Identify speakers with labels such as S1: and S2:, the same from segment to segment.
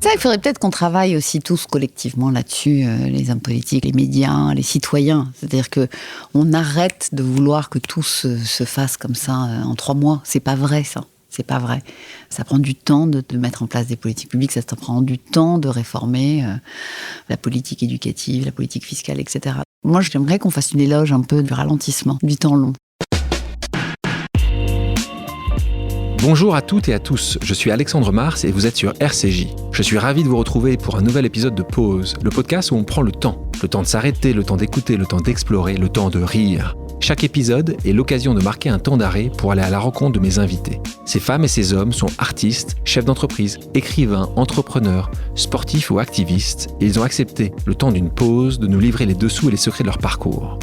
S1: Ça, il faudrait peut-être qu'on travaille aussi tous collectivement là-dessus, les hommes politiques, les médias, les citoyens. C'est-à-dire qu'on arrête de vouloir que tout se fasse comme ça en 3 mois. C'est pas vrai, ça. C'est pas vrai. Ça prend du temps de mettre en place des politiques publiques, ça prend du temps de réformer la politique éducative, la politique fiscale, etc. Moi, j'aimerais qu'on fasse une éloge un peu du ralentissement, du temps long.
S2: Bonjour à toutes et à tous, je suis Alexandre Mars et vous êtes sur RCJ. Je suis ravi de vous retrouver pour un nouvel épisode de Pause, le podcast où on prend le temps. Le temps de s'arrêter, le temps d'écouter, le temps d'explorer, le temps de rire. Chaque épisode est l'occasion de marquer un temps d'arrêt pour aller à la rencontre de mes invités. Ces femmes et ces hommes sont artistes, chefs d'entreprise, écrivains, entrepreneurs, sportifs ou activistes, et ils ont accepté, le temps d'une pause, de nous livrer les dessous et les secrets de leur parcours.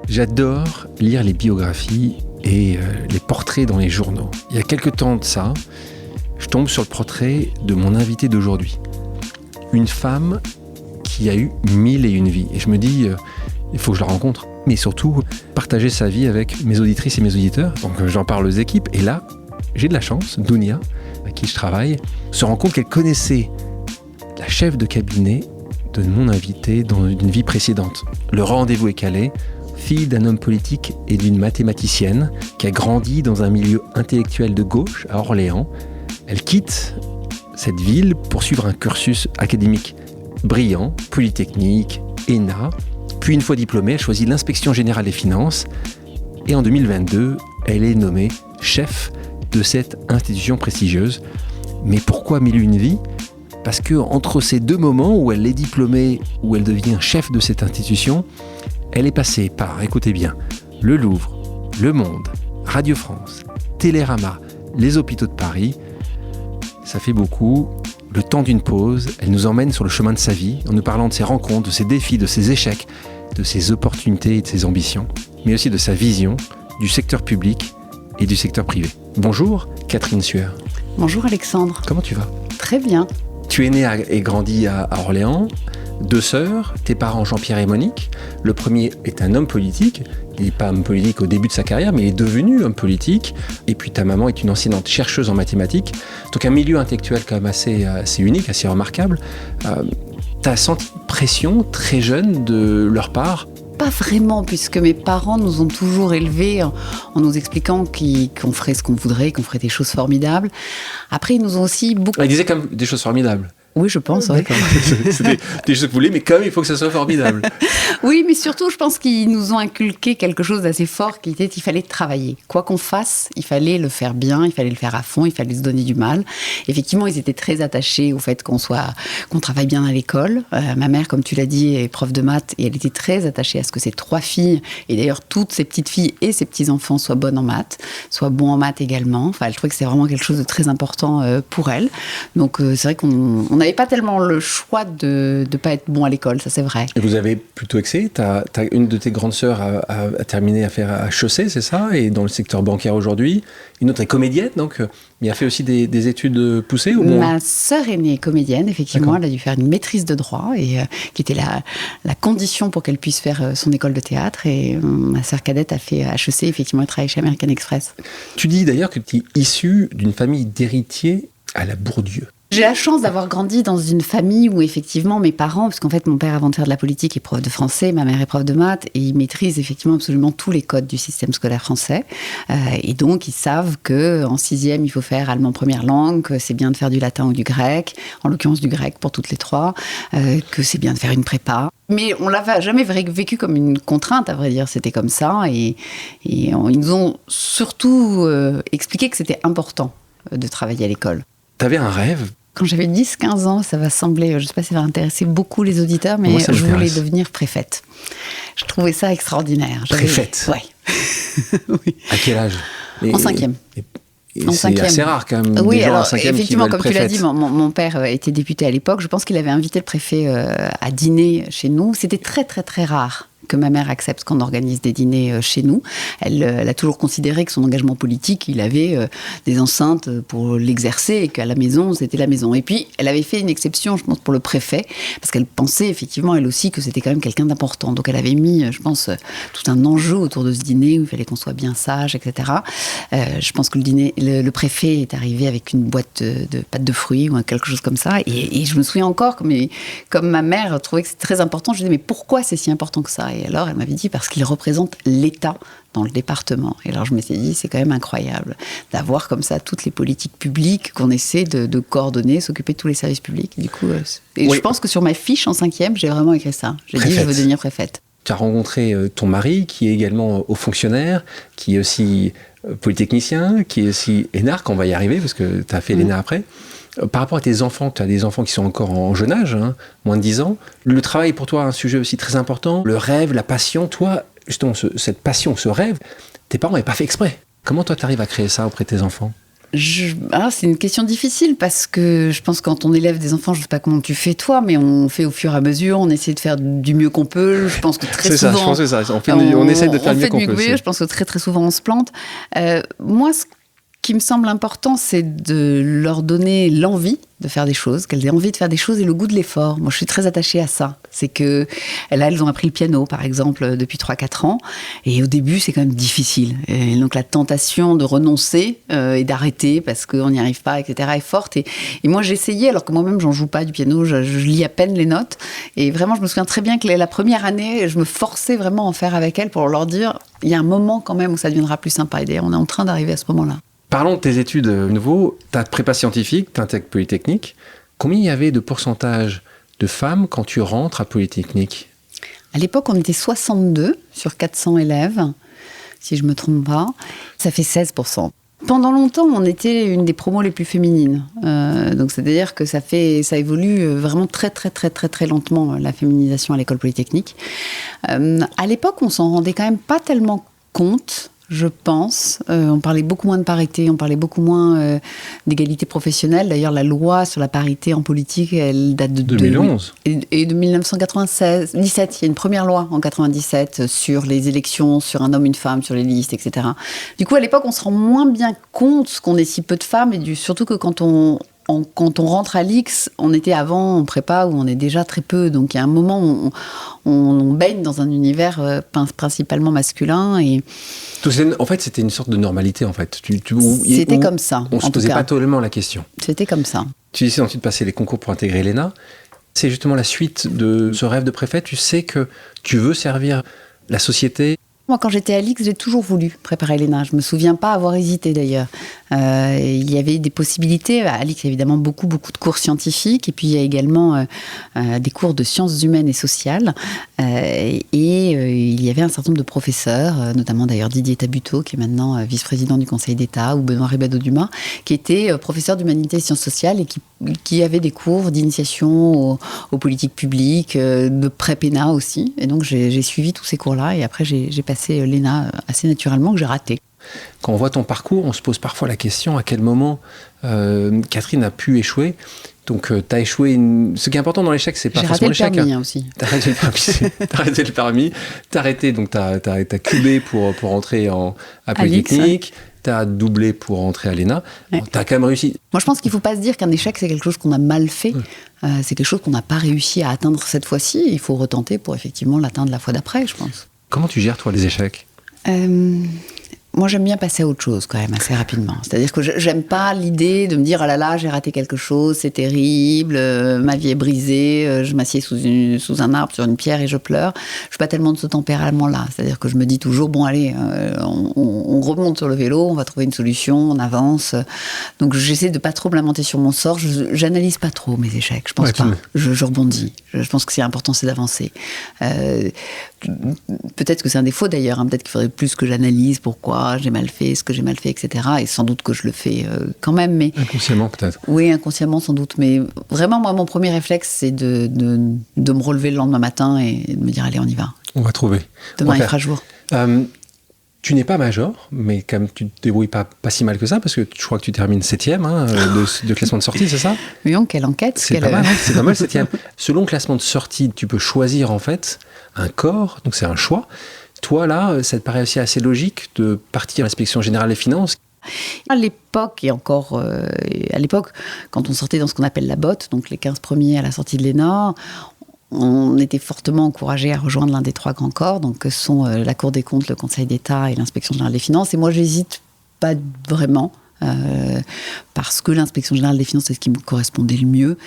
S2: J'adore lire les biographies et les portraits dans les journaux. Il y a quelques temps de ça, je tombe sur le portrait de mon invité d'aujourd'hui. Une femme qui a eu 1001 vies. Et je me dis, il faut que je la rencontre. Mais surtout, partager sa vie avec mes auditrices et mes auditeurs. Donc j'en parle aux équipes. Et là, j'ai de la chance, Dounia, avec qui je travaille, se rend compte qu'elle connaissait la chef de cabinet de mon invité dans une vie précédente. Le rendez-vous est calé. Fille d'un homme politique et d'une mathématicienne qui a grandi dans un milieu intellectuel de gauche à Orléans. Elle quitte cette ville pour suivre un cursus académique brillant, Polytechnique, ENA. Puis une fois diplômée, elle choisit l'Inspection Générale des Finances. Et en 2022, elle est nommée chef de cette institution prestigieuse. Mais pourquoi 1001 vies ? Parce que entre ces deux moments où elle est diplômée, où elle devient chef de cette institution, elle est passée par, écoutez bien, le Louvre, Le Monde, Radio France, Télérama, les hôpitaux de Paris. Ça fait beaucoup. Le temps d'une pause, elle nous emmène sur le chemin de sa vie en nous parlant de ses rencontres, de ses défis, de ses échecs, de ses opportunités et de ses ambitions, mais aussi de sa vision du secteur public et du secteur privé. Bonjour, Catherine Sueur.
S1: Bonjour Alexandre.
S2: Comment tu vas ?
S1: Très bien.
S2: Tu es née et grandi à Orléans. 2 sœurs, tes parents Jean-Pierre et Monique. Le premier est un homme politique. Il n'est pas homme politique au début de sa carrière, mais il est devenu homme politique. Et puis ta maman est une enseignante chercheuse en mathématiques. Donc un milieu intellectuel quand même assez unique, assez remarquable. Tu as senti une pression très jeune de leur part ?
S1: Pas vraiment, puisque mes parents nous ont toujours élevés en nous expliquant qu'on ferait ce qu'on voudrait, qu'on ferait des choses formidables. Après, ils nous ont aussi beaucoup...
S2: Ils disaient quand même des choses formidables.
S1: Oui, je pense, oui.
S2: C'est des choses que vous voulez, mais quand même, il faut que ça soit formidable.
S1: Oui, mais surtout, je pense qu'ils nous ont inculqué quelque chose d'assez fort, qui était qu'il fallait travailler. Quoi qu'on fasse, il fallait le faire bien, il fallait le faire à fond, il fallait se donner du mal. Effectivement, ils étaient très attachés au fait qu'on travaille bien à l'école. Ma mère, comme tu l'as dit, est prof de maths, et elle était très attachée à ce que ses 3 filles, et d'ailleurs toutes ses petites filles et ses petits-enfants soient bonnes en maths, soient bons en maths également. Enfin, je trouvais que c'était vraiment quelque chose de très important pour elle. Donc, c'est vrai qu'on n'avait pas tellement le choix de ne pas être bon à l'école, ça c'est vrai.
S2: Et vous avez plutôt excellé. T'as une de tes grandes sœurs a terminé à faire HEC, c'est ça, et dans le secteur bancaire aujourd'hui. Une autre est comédienne, donc, mais a fait aussi des études poussées ou bon ?
S1: Ma sœur aînée est comédienne, effectivement. D'accord. Elle a dû faire une maîtrise de droit, et qui était la condition pour qu'elle puisse faire son école de théâtre. Et ma sœur cadette a fait HEC, effectivement, elle travaille chez American Express.
S2: Tu dis d'ailleurs que tu es issue d'une famille d'héritiers à la Bourdieu.
S1: J'ai la chance d'avoir grandi dans une famille où effectivement mes parents, parce qu'en fait mon père avant de faire de la politique est prof de français, ma mère est prof de maths, et ils maîtrisent effectivement absolument tous les codes du système scolaire français. Et donc ils savent qu'en 6e il faut faire allemand première langue, que c'est bien de faire du latin ou du grec, en l'occurrence du grec pour toutes les 3, que c'est bien de faire une prépa. Mais on l'avait jamais vécu comme une contrainte, à vrai dire, c'était comme ça. Et ils nous ont surtout expliqué que c'était important de travailler à l'école.
S2: T'avais un rêve ?
S1: Quand j'avais 10-15 ans, ça va sembler, je ne sais pas si ça va intéresser beaucoup les auditeurs, mais je voulais devenir préfète. Je trouvais ça extraordinaire.
S2: Préfète ?
S1: Oui. Oui.
S2: À quel âge ?
S1: En 5e.
S2: Et c'est assez rare quand même.
S1: Oui,
S2: des gens
S1: alors
S2: en 5e
S1: effectivement,
S2: qui
S1: comme tu l'as dit, mon père était député à l'époque. Je pense qu'il avait invité le préfet à dîner chez nous. C'était très très très rare que ma mère accepte qu'on organise des dîners chez nous. Elle a toujours considéré que son engagement politique, il avait des enceintes pour l'exercer et qu'à la maison, c'était la maison. Et puis, elle avait fait une exception, je pense, pour le préfet, parce qu'elle pensait effectivement, elle aussi, que c'était quand même quelqu'un d'important. Donc, elle avait mis, je pense, tout un enjeu autour de ce dîner où il fallait qu'on soit bien sage, etc. Je pense que le préfet est arrivé avec une boîte de pâtes de fruits ou quelque chose comme ça. Et je me souviens encore, comme ma mère trouvait que c'était très important, je disais, mais pourquoi c'est si important que ça ? Et alors, elle m'avait dit, parce qu'il représente l'État dans le département. Et alors, je m'étais dit, c'est quand même incroyable d'avoir comme ça toutes les politiques publiques qu'on essaie de coordonner, s'occuper de tous les services publics. Du coup, je pense que sur ma fiche en 5e, j'ai vraiment écrit ça. J'ai dit, je veux devenir préfète.
S2: Tu as rencontré ton mari, qui est également haut fonctionnaire, qui est aussi polytechnicien, qui est aussi énarque, on va y arriver, parce que tu as fait l'ENA après. Par rapport à tes enfants, tu as des enfants qui sont encore en jeune âge, moins de 10 ans. Le travail, pour toi, un sujet aussi très important. Le rêve, la passion. Toi, justement, cette passion, ce rêve, tes parents n'avaient pas fait exprès. Comment toi, tu arrives à créer ça auprès de tes enfants ?
S1: C'est une question difficile parce que je pense que quand on élève des enfants, je ne sais pas comment tu fais toi, mais on fait au fur et à mesure, on essaie de faire du mieux qu'on peut. Je pense que très souvent...
S2: C'est ça, je pense que c'est ça. On essaie de faire le mieux qu'on peut.
S1: Je pense que très souvent, on se plante. Moi, ce qui me semble important, c'est de leur donner l'envie de faire des choses, qu'elles aient envie de faire des choses et le goût de l'effort. Moi, je suis très attachée à ça. C'est que là, elles ont appris le piano, par exemple, depuis 3-4 ans. Et au début, c'est quand même difficile. Et donc, la tentation de renoncer et d'arrêter parce qu'on n'y arrive pas, etc., est forte. Et moi, j'essayais, alors que moi-même, j'en joue pas du piano, je lis à peine les notes. Et vraiment, je me souviens très bien que la première année, je me forçais vraiment à en faire avec elles pour leur dire, il y a un moment quand même où ça deviendra plus sympa. Et d'ailleurs, on est en train d'arriver à ce moment-là.
S2: Parlons de tes études nouveau. Tu as prépa scientifique, tu intègres Polytechnique. Combien il y avait de pourcentage de femmes quand tu rentres à Polytechnique ?
S1: À l'époque, on était 62 sur 400 élèves, si je ne me trompe pas. Ça fait 16%. Pendant longtemps, on était une des promos les plus féminines. Donc, c'est-à-dire que ça évolue vraiment très lentement, la féminisation à l'école Polytechnique. À l'époque, on s'en rendait quand même pas tellement compte. Je pense. On parlait beaucoup moins de parité, on parlait beaucoup moins d'égalité professionnelle. D'ailleurs, la loi sur la parité en politique, elle date de
S2: 2011.
S1: Et de 1997. Il y a une première loi en 97 sur les élections, sur un homme, une femme, sur les listes, etc. Du coup, à l'époque, on se rend moins bien compte qu'on est si peu de femmes, et surtout que quand on rentre à l'X, on était avant en prépa où on est déjà très peu. Donc il y a un moment où on baigne dans un univers principalement masculin. Et
S2: en fait, c'était une sorte de normalité, en fait.
S1: C'était comme ça,
S2: on ne se posait pas totalement la question.
S1: C'était comme ça.
S2: Tu décides ensuite de passer les concours pour intégrer l'ENA. C'est justement la suite de ce rêve de préfet. Tu sais que tu veux servir la société.
S1: Moi, quand j'étais à l'X, j'ai toujours voulu préparer l'ENA. Je ne me souviens pas avoir hésité, d'ailleurs. Il y avait des possibilités. À l'X, il y a évidemment beaucoup de cours scientifiques. Et puis, il y a également des cours de sciences humaines et sociales. Il y avait un certain nombre de professeurs, notamment d'ailleurs Didier Tabuteau, qui est maintenant vice-président du Conseil d'État, ou Benoît Ribado-Dumas, qui étaient professeurs d'humanité et sciences sociales et qui avaient des cours d'initiation aux politiques publiques, de pré-PENA aussi. Et donc, j'ai suivi tous ces cours-là. Et après, j'ai passé l'ENA assez naturellement, que j'ai raté.
S2: Quand on voit ton parcours, on se pose parfois la question à quel moment Catherine a pu échouer. Donc, tu as échoué. Ce qui est important dans l'échec, c'est pas forcément l'échec.
S1: J'ai raté le permis aussi.
S2: Tu as arrêté le permis. Tu as arrêté, donc tu as cubé pour rentrer à Polytechnique. Tu as doublé pour rentrer à l'ENA. Ouais. Tu as quand même réussi.
S1: Moi, je pense qu'il ne faut pas se dire qu'un échec, c'est quelque chose qu'on a mal fait. C'est quelque chose qu'on n'a pas réussi à atteindre cette fois-ci. Il faut retenter pour effectivement l'atteindre la fois d'après, je pense.
S2: Comment tu gères, toi, les échecs ?
S1: Moi, j'aime bien passer à autre chose, quand même, assez rapidement. C'est-à-dire que j'aime pas l'idée de me dire « Ah là là, j'ai raté quelque chose, c'est terrible, ma vie est brisée, je m'assieds sous un arbre, sur une pierre et je pleure. » Je suis pas tellement de ce tempérament-là. C'est-à-dire que je me dis toujours « Bon, allez, on remonte sur le vélo, on va trouver une solution, on avance. » Donc, j'essaie de pas trop me lamenter sur mon sort. J'analyse pas trop mes échecs, je pense pas. Je rebondis. Je pense que c'est important, c'est d'avancer. Peut-être que c'est un défaut d'ailleurs, peut-être qu'il faudrait plus que j'analyse pourquoi j'ai mal fait, ce que j'ai mal fait, etc. Et sans doute que je le fais quand même. Mais...
S2: Inconsciemment peut-être.
S1: Oui, inconsciemment sans doute. Mais vraiment, moi, mon premier réflexe, c'est de me relever le lendemain matin et de me dire, allez, on y va.
S2: On va trouver.
S1: Demain, il fera jour.
S2: Tu n'es pas major, mais quand même, tu te débrouilles pas si mal que ça, parce que je crois que tu termines 7e de classement de sortie, c'est ça?
S1: Voyons, quelle enquête.
S2: C'est pas mal, c'est pas mal 7e. Selon le classement de sortie, tu peux choisir en fait un corps, donc c'est un choix. Toi, là, ça te paraît aussi assez logique de partir à l'Inspection Générale des Finances?
S1: À l'époque, et encore à l'époque, quand on sortait dans ce qu'on appelle la botte, donc les 15 premiers à la sortie de l'ENA, on était fortement encouragés à rejoindre l'un des 3 grands corps, donc que sont la Cour des comptes, le Conseil d'État et l'Inspection Générale des Finances. Et moi, j'hésite pas vraiment. Parce que l'Inspection Générale des Finances, c'est ce qui me correspondait le mieux.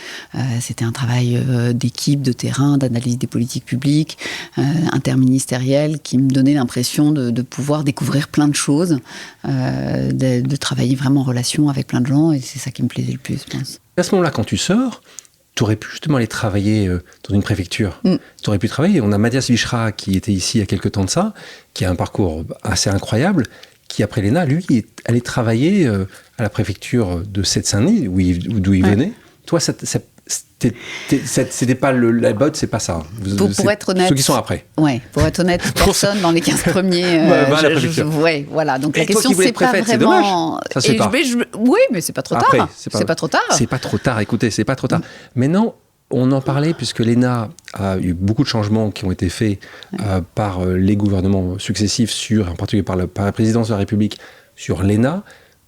S1: C'était un travail d'équipe, de terrain, d'analyse des politiques publiques, interministériel, qui me donnait l'impression de pouvoir découvrir plein de choses, de travailler vraiment en relation avec plein de gens, et c'est ça qui me plaisait le plus, je pense.
S2: À ce moment-là, quand tu sors, tu aurais pu justement aller travailler dans une préfecture. Tu aurais pu travailler. On a Mathias Vichra qui était ici il y a quelques temps de ça, qui a un parcours assez incroyable, qui, après l'ENA, lui, est allé travailler à la préfecture de Seine-Saint-Denis, d'où il venait. Toi, c'était pas la botte, c'est pas ça.
S1: Pour être honnête,
S2: ceux qui sont après.
S1: Ouais, pour être honnête, personne dans les 15 premiers. Voilà. Donc la question, c'est pas vraiment.
S2: C'est dommage. Ça se fait pas.
S1: Oui, mais c'est pas trop
S2: après,
S1: tard. C'est pas trop tard.
S2: C'est pas trop tard. Écoutez, c'est pas trop tard. Maintenant, on en parlait puisque l'ENA a eu beaucoup de changements qui ont été faits par les gouvernements successifs, en particulier par la présidence de la République, sur l'ENA,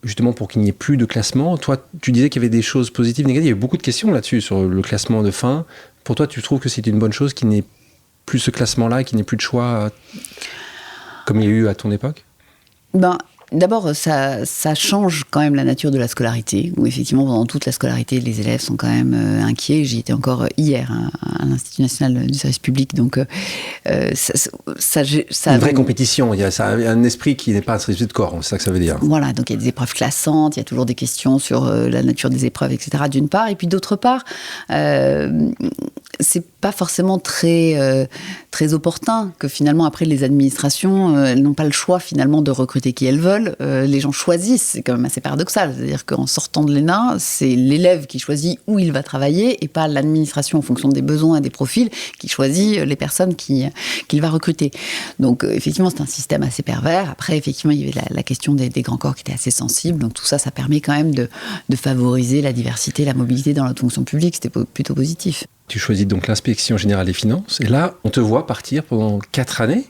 S2: justement pour qu'il n'y ait plus de classement. Toi, tu disais qu'il y avait des choses positives, négatives. Il y a eu beaucoup de questions là-dessus, sur le classement de fin. Pour toi, tu trouves que c'est une bonne chose qu'il n'y ait plus ce classement-là, qu'il n'y ait plus de choix comme il y a eu à ton époque?
S1: D'abord, ça change quand même la nature de la scolarité, où effectivement, pendant toute la scolarité, les élèves sont quand même inquiets. J'y étais encore hier à l'Institut national du service public, donc ça
S2: une vraie compétition, il y a un esprit qui n'est pas un esprit de corps, c'est ça que ça veut dire.
S1: Voilà, donc il y a des épreuves classantes, il y a toujours des questions sur la nature des épreuves, etc., d'une part, et puis d'autre part, c'est pas forcément très opportun que finalement, après, les administrations, elles n'ont pas le choix finalement de recruter qui elles veulent. Les gens choisissent, c'est quand même assez paradoxal. C'est-à-dire qu'en sortant de l'ENA, c'est l'élève qui choisit où il va travailler et pas l'administration en fonction des besoins et des profils qui choisit les personnes qu'il va recruter. Donc effectivement, c'est un système assez pervers. Après, effectivement, il y avait la question des grands corps qui était assez sensible. Donc tout ça, ça permet quand même de favoriser la diversité, la mobilité dans la fonction publique. C'était plutôt positif.
S2: Tu choisis donc l'Inspection Générale des Finances. Et là, on te voit partir pendant 4 années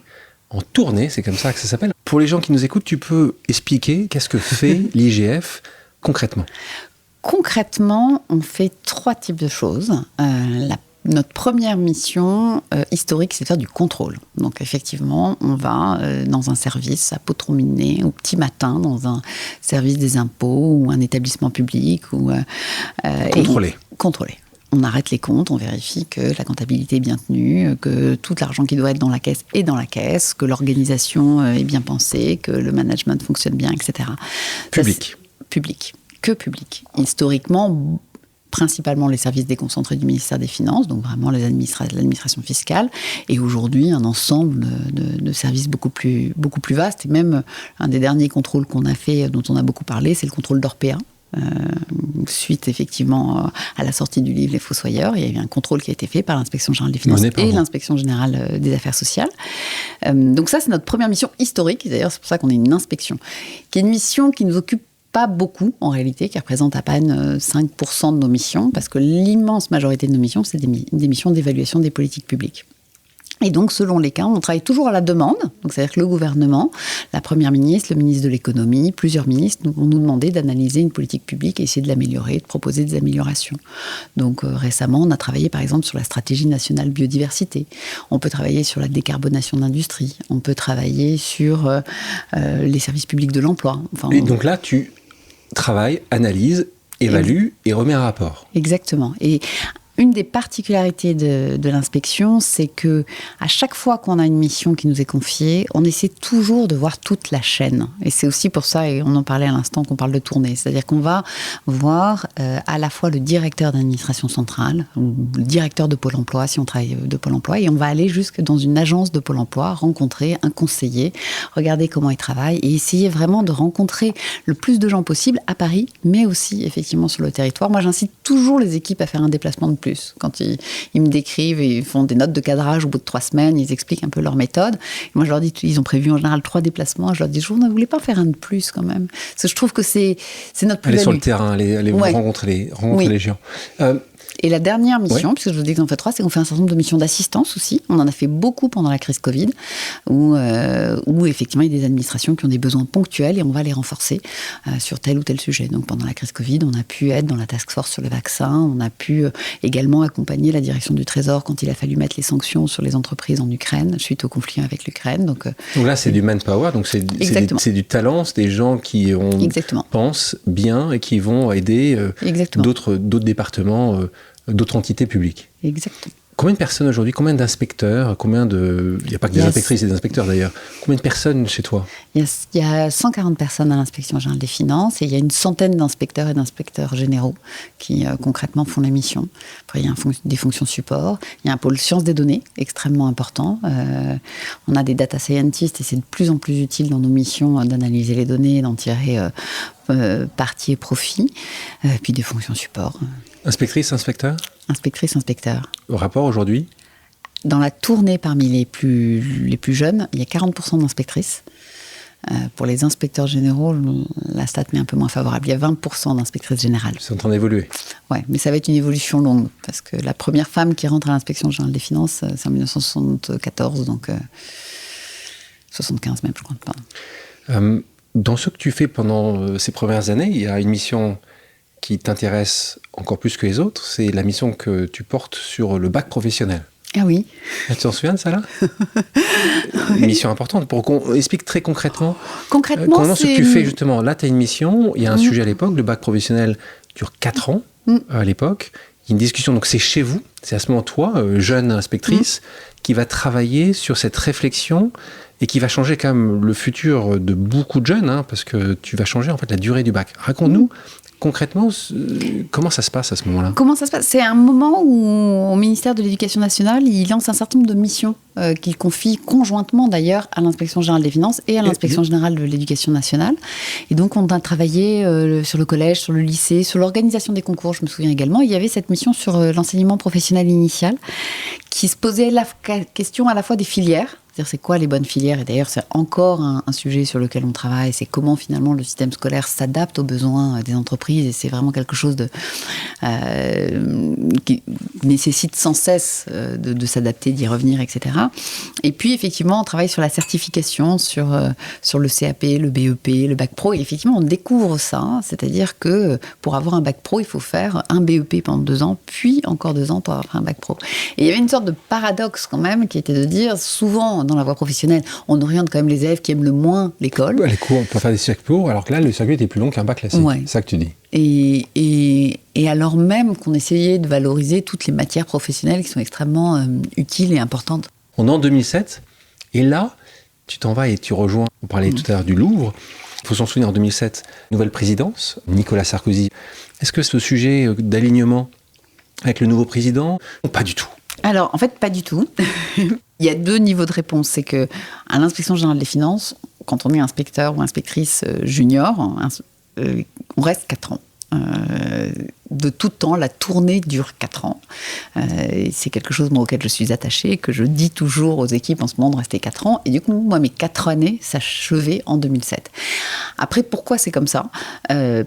S2: en tournée, c'est comme ça que ça s'appelle. Pour les gens qui nous écoutent, tu peux expliquer qu'est-ce que fait l'IGF concrètement?
S1: Concrètement, on fait 3 types de choses. Notre première mission historique, c'est de faire du contrôle. Donc effectivement, on va dans un service à Potrominer au petit matin, dans un service des impôts ou un établissement public. Contrôler. On arrête les comptes, on vérifie que la comptabilité est bien tenue, que tout l'argent qui doit être dans la caisse est dans la caisse, que l'organisation est bien pensée, que le management fonctionne bien, etc.
S2: Public.
S1: Que public. Historiquement, principalement les services déconcentrés du ministère des Finances, donc vraiment l'administration fiscale, et aujourd'hui un ensemble de services beaucoup plus vastes. Et même un des derniers contrôles qu'on a fait, dont on a beaucoup parlé, c'est le contrôle d'Orpea. Suite effectivement à la sortie du livre Les Fossoyeurs, il y a eu un contrôle qui a été fait par l'Inspection Générale des Finances et l'Inspection Générale des Affaires sociales. Donc ça, c'est notre première mission historique, et d'ailleurs c'est pour ça qu'on est une inspection, qui est une mission qui nous occupe pas beaucoup en réalité, qui représente à peine 5% de nos missions, parce que l'immense majorité de nos missions, c'est des missions d'évaluation des politiques publiques. Et donc, selon les cas, on travaille toujours à la demande. Donc, c'est-à-dire que le gouvernement, la première ministre, le ministre de l'économie, plusieurs ministres vont nous demander d'analyser une politique publique et essayer de l'améliorer, de proposer des améliorations. Donc, récemment, on a travaillé, par exemple, sur la stratégie nationale biodiversité. On peut travailler sur la décarbonation de l'industrie. On peut travailler sur les services publics de l'emploi.
S2: Et donc là, tu travailles, analyses, évalues et remets un rapport.
S1: Exactement. Et une des particularités de l'inspection, c'est que à chaque fois qu'on a une mission qui nous est confiée, on essaie toujours de voir toute la chaîne. Et c'est aussi pour ça, et on en parlait à l'instant, qu'on parle de tournée. C'est-à-dire qu'on va voir à la fois le directeur d'administration centrale, ou le directeur de Pôle emploi, si on travaille de Pôle emploi, et on va aller jusque dans une agence de Pôle emploi, rencontrer un conseiller, regarder comment il travaille, et essayer vraiment de rencontrer le plus de gens possible à Paris, mais aussi effectivement sur le territoire. Moi, j'incite toujours les équipes à faire un déplacement de plus plus. Quand ils me décrivent, ils font des notes de cadrage au bout de 3 semaines, ils expliquent un peu leur méthode. Et moi, je leur dis, ils ont prévu en général 3 déplacements. Je leur dis, vous ne voulez pas faire un de plus quand même? Parce que je trouve que c'est notre plus-value.
S2: Aller sur le terrain, aller rencontrer les gens.
S1: Et la dernière mission, puisque je vous dis qu'on fait 3, c'est qu'on fait un certain nombre de missions d'assistance aussi. On en a fait beaucoup pendant la crise Covid, où effectivement, il y a des administrations qui ont des besoins ponctuels et on va les renforcer sur tel ou tel sujet. Donc pendant la crise Covid, on a pu être dans la task force sur les vaccins, on a pu également accompagner la direction du Trésor quand il a fallu mettre les sanctions sur les entreprises en Ukraine, suite au conflit avec l'Ukraine. Donc
S2: là, c'est du manpower, donc c'est du talent, c'est des gens qui pensent bien et qui vont aider d'autres départements, d'autres entités publiques.
S1: Exactement.
S2: Combien de personnes aujourd'hui, combien d'inspecteurs, il n'y a pas que des inspectrices et des inspecteurs d'ailleurs, combien de personnes chez toi?
S1: Il y a 140 personnes à l'inspection générale des finances et il y a une centaine d'inspecteurs et d'inspecteurs généraux qui concrètement font la mission. Après, il y a des fonctions support, il y a un pôle sciences des données extrêmement important. On a des data scientists et c'est de plus en plus utile dans nos missions d'analyser les données, d'en tirer parti et profit, puis des fonctions support.
S2: Inspectrice, inspecteur?
S1: Inspectrice, inspecteur.
S2: Au rapport aujourd'hui?
S1: Dans la tournée parmi les plus jeunes, il y a 40% d'inspectrices. Pour les inspecteurs généraux, la stat m'est un peu moins favorable. Il y a 20% d'inspectrices générales.
S2: C'est en train d'évoluer.
S1: Oui, mais ça va être une évolution longue, parce que la première femme qui rentre à l'inspection générale des finances, c'est en 1974, donc 75 même, je crois. Pardon.
S2: Dans ce que tu fais pendant ces premières années, il y a une mission qui t'intéresse encore plus que les autres, c'est la mission que tu portes sur le bac professionnel.
S1: Ah oui.
S2: Tu t'en souviens de ça là? Une mission importante. Pour qu'on explique très concrètement. Concrètement, ce que tu fais justement. Là, tu as une mission, il y a un sujet à l'époque, le bac professionnel dure 4 ans à l'époque. Il y a une discussion, donc c'est chez vous, c'est à ce moment toi, jeune inspectrice, qui va travailler sur cette réflexion et qui va changer quand même le futur de beaucoup de jeunes, parce que tu vas changer en fait la durée du bac. Raconte-nous. Concrètement, comment ça se passe à ce moment-là?
S1: Comment ça se passe? C'est un moment où, au ministère de l'Éducation nationale, il lance un certain nombre de missions qu'il confie conjointement d'ailleurs à l'Inspection générale des finances et à l'Inspection générale de l'Éducation nationale. Et donc, on a travaillé sur le collège, sur le lycée, sur l'organisation des concours, je me souviens également. Il y avait cette mission sur l'enseignement professionnel initial qui se posait la question à la fois des filières. C'est-à-dire, c'est quoi les bonnes filières? Et d'ailleurs, c'est encore un sujet sur lequel on travaille. C'est comment, finalement, le système scolaire s'adapte aux besoins des entreprises. Et c'est vraiment quelque chose qui nécessite sans cesse de s'adapter, d'y revenir, etc. Et puis, effectivement, on travaille sur la certification, sur le CAP, le BEP, le bac pro. Et effectivement, on découvre ça. C'est-à-dire que pour avoir un bac pro, il faut faire un BEP pendant 2 ans, puis encore 2 ans pour avoir un bac pro. Et il y avait une sorte de paradoxe, quand même, qui était de dire, souvent, dans la voie professionnelle, on oriente quand même les élèves qui aiment le moins l'école.
S2: Les cours, on peut faire des circuits courts, alors que là, le circuit était plus long qu'un bac classique. Ouais. C'est ça que tu dis.
S1: Et alors même qu'on essayait de valoriser toutes les matières professionnelles qui sont extrêmement utiles et importantes.
S2: On est en 2007, et là, tu t'en vas et tu rejoins, on parlait tout à l'heure du Louvre, il faut s'en souvenir, en 2007, nouvelle présidence, Nicolas Sarkozy. Est-ce que ce sujet d'alignement avec le nouveau président, pas du tout?
S1: Alors, en fait, pas du tout. Il y a 2 niveaux de réponse. C'est qu'à l'Inspection générale des finances, quand on est inspecteur ou inspectrice junior, on reste 4 ans. De tout temps, la tournée dure 4 ans. C'est quelque chose auquel je suis attachée, que je dis toujours aux équipes en ce moment de rester 4 ans. Et du coup, moi, mes 4 années s'achevaient en 2007. Après, pourquoi c'est comme ça?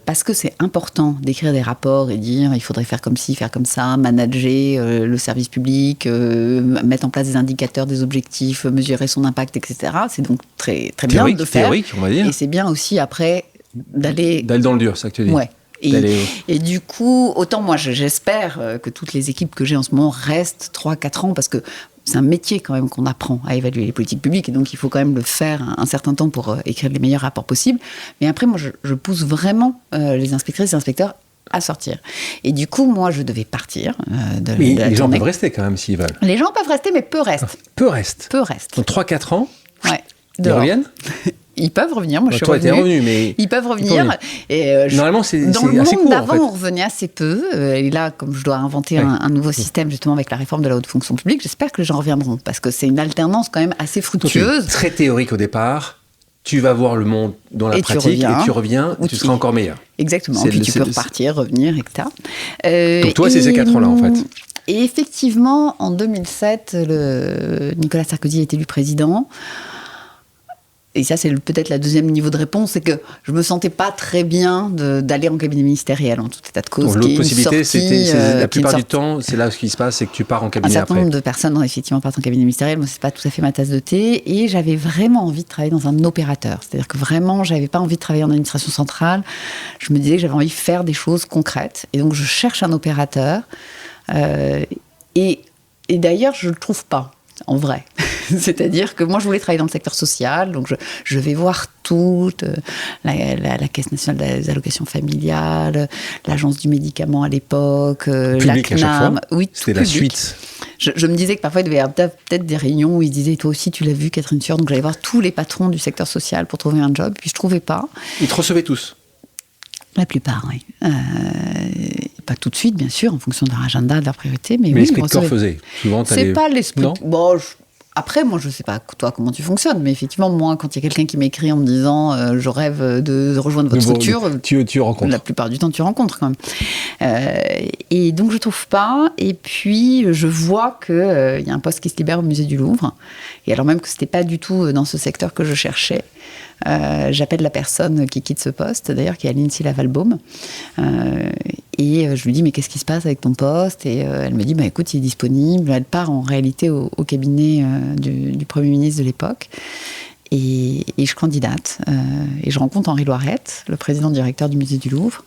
S1: Parce que c'est important d'écrire des rapports et dire il faudrait faire comme ci, faire comme ça, manager le service public, mettre en place des indicateurs, des objectifs, mesurer son impact, etc. C'est donc très, très bien de faire.
S2: Théorique, on va dire.
S1: Et c'est bien aussi après d'aller
S2: dans le dur, c'est ça que tu dis.
S1: Ouais. Et du coup, autant moi j'espère que toutes les équipes que j'ai en ce moment restent 3-4 ans, parce que c'est un métier quand même qu'on apprend à évaluer les politiques publiques, et donc il faut quand même le faire un certain temps pour écrire les meilleurs rapports possibles. Mais après, moi je pousse vraiment les inspectrices et inspecteurs à sortir. Et du coup, moi je devais partir de
S2: mais
S1: la
S2: les gens
S1: tournée.
S2: peuvent rester quand même s'ils veulent.
S1: Les gens peuvent rester, mais peu restent.
S2: Peu restent. Donc 3-4 ans,
S1: ouais,
S2: ils reviennent.
S1: Ils peuvent revenir, moi je suis
S2: toi,
S1: revenue.
S2: Toi, t'es revenu, mais...
S1: Ils peuvent revenir. Et
S2: normalement, c'est assez court,
S1: dans le monde d'avant,
S2: en fait.
S1: on revenait assez peu. Et là, comme je dois inventer un nouveau système, justement, avec la réforme de la haute fonction publique, j'espère que les gens reviendront. Parce que c'est une alternance quand même assez fructueuse.
S2: Très théorique au départ. Tu vas voir le monde dans la pratique, et tu reviens, et tu seras encore meilleur.
S1: Exactement. Puis tu peux repartir, revenir, etc.
S2: Donc toi, c'est ces 4 ans-là, en fait.
S1: Et effectivement, en 2007, Nicolas Sarkozy a été élu président. Et ça, c'est peut-être le deuxième niveau de réponse, c'est que je me sentais pas très bien d'aller en cabinet ministériel, en tout état de cause.
S2: Donc, l'autre possibilité, c'était la plupart du temps, c'est là ce qui se passe, c'est que tu pars en cabinet après.
S1: Un certain nombre de personnes ont effectivement partent en cabinet ministériel. Moi, c'est pas tout à fait ma tasse de thé. Et j'avais vraiment envie de travailler dans un opérateur. C'est-à-dire que vraiment, j'avais pas envie de travailler en administration centrale. Je me disais que j'avais envie de faire des choses concrètes. Et donc, je cherche un opérateur. Et d'ailleurs, je le trouve pas. En vrai. C'est-à-dire que moi, je voulais travailler dans le secteur social, donc je vais voir toute la Caisse nationale des allocations familiales, l'Agence du médicament à l'époque,
S2: public
S1: la CNAM.
S2: À chaque fois.
S1: Oui,
S2: c'était la suite.
S1: Je me disais que parfois, il devait y avoir peut-être des réunions où ils se disaient « Toi aussi, tu l'as vu, Catherine Sueur ?» Donc, j'allais voir tous les patrons du secteur social pour trouver un job, puis je ne trouvais pas.
S2: Ils te recevaient tous?
S1: La plupart, oui. Pas tout de suite, bien sûr, en fonction de leur agenda, de leur priorité. Mais oui,
S2: l'esprit de corps faisait. Souvent,
S1: c'est pas l'esprit. Bon, après, moi, je sais pas, toi, comment tu fonctionnes, mais effectivement, moi, quand il y a quelqu'un qui m'écrit en me disant je rêve de rejoindre votre structure,
S2: tu rencontres.
S1: La plupart du temps, tu rencontres quand même. Et donc, je trouve pas. Et puis, je vois qu'il y a un poste qui se libère au musée du Louvre. Et alors même que c'était pas du tout dans ce secteur que je cherchais. J'appelle la personne qui quitte ce poste, d'ailleurs, qui est Lindsay Lavalbaum. Et je lui dis, mais qu'est-ce qui se passe avec ton poste? Et elle me dit, bah, écoute, il est disponible. Elle part en réalité au cabinet du Premier ministre de l'époque. Et je candidate. Et je rencontre Henri Loirette, le président directeur du musée du Louvre.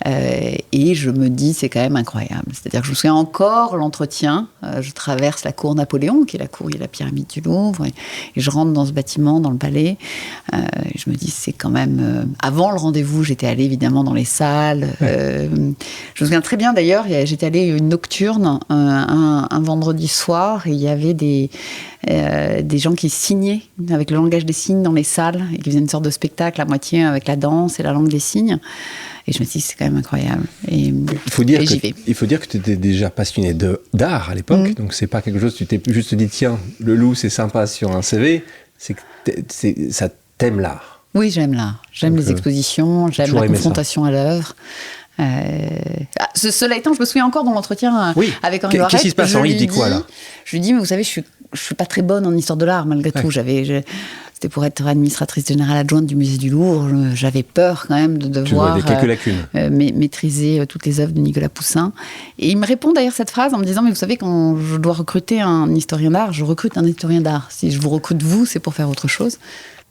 S1: Et je me dis, c'est quand même incroyable. C'est-à-dire que je me souviens encore l'entretien. Je traverse la cour Napoléon, qui est la cour, il y a la pyramide du Louvre. Et je rentre dans ce bâtiment, dans le palais. Et je me dis, c'est quand même... avant le rendez-vous, j'étais allée évidemment dans les salles. Je me souviens très bien d'ailleurs, j'étais allée une nocturne un vendredi soir. Et il y avait des gens qui signaient avec le langage des signes dans les salles. Et qui faisaient une sorte de spectacle à moitié avec la danse et la langue des signes. Et je me suis dit, c'est quand même incroyable. Et
S2: il faut dire que tu étais déjà passionné d'art à l'époque. Donc, c'est pas quelque chose, tu t'es juste dit, tiens, le loup, c'est sympa sur un CV. C'est que ça t'aime l'art.
S1: Oui, j'aime l'art. J'aime les expositions, j'aime la confrontation à l'œuvre. Cela étant, je me souviens encore dans l'entretien avec Henri Loirette.
S2: Qu'est-ce qui se passe? Henri dit quoi, là?
S1: Je lui dis, mais vous savez, je suis pas très bonne en histoire de l'art, malgré tout. C'était pour être administratrice générale adjointe du musée du Louvre. J'avais peur quand même de devoir maîtriser toutes les œuvres de Nicolas Poussin. Et il me répond d'ailleurs cette phrase en me disant, mais vous savez, quand je dois recruter un historien d'art, je recrute un historien d'art. Si je vous recrute vous, c'est pour faire autre chose.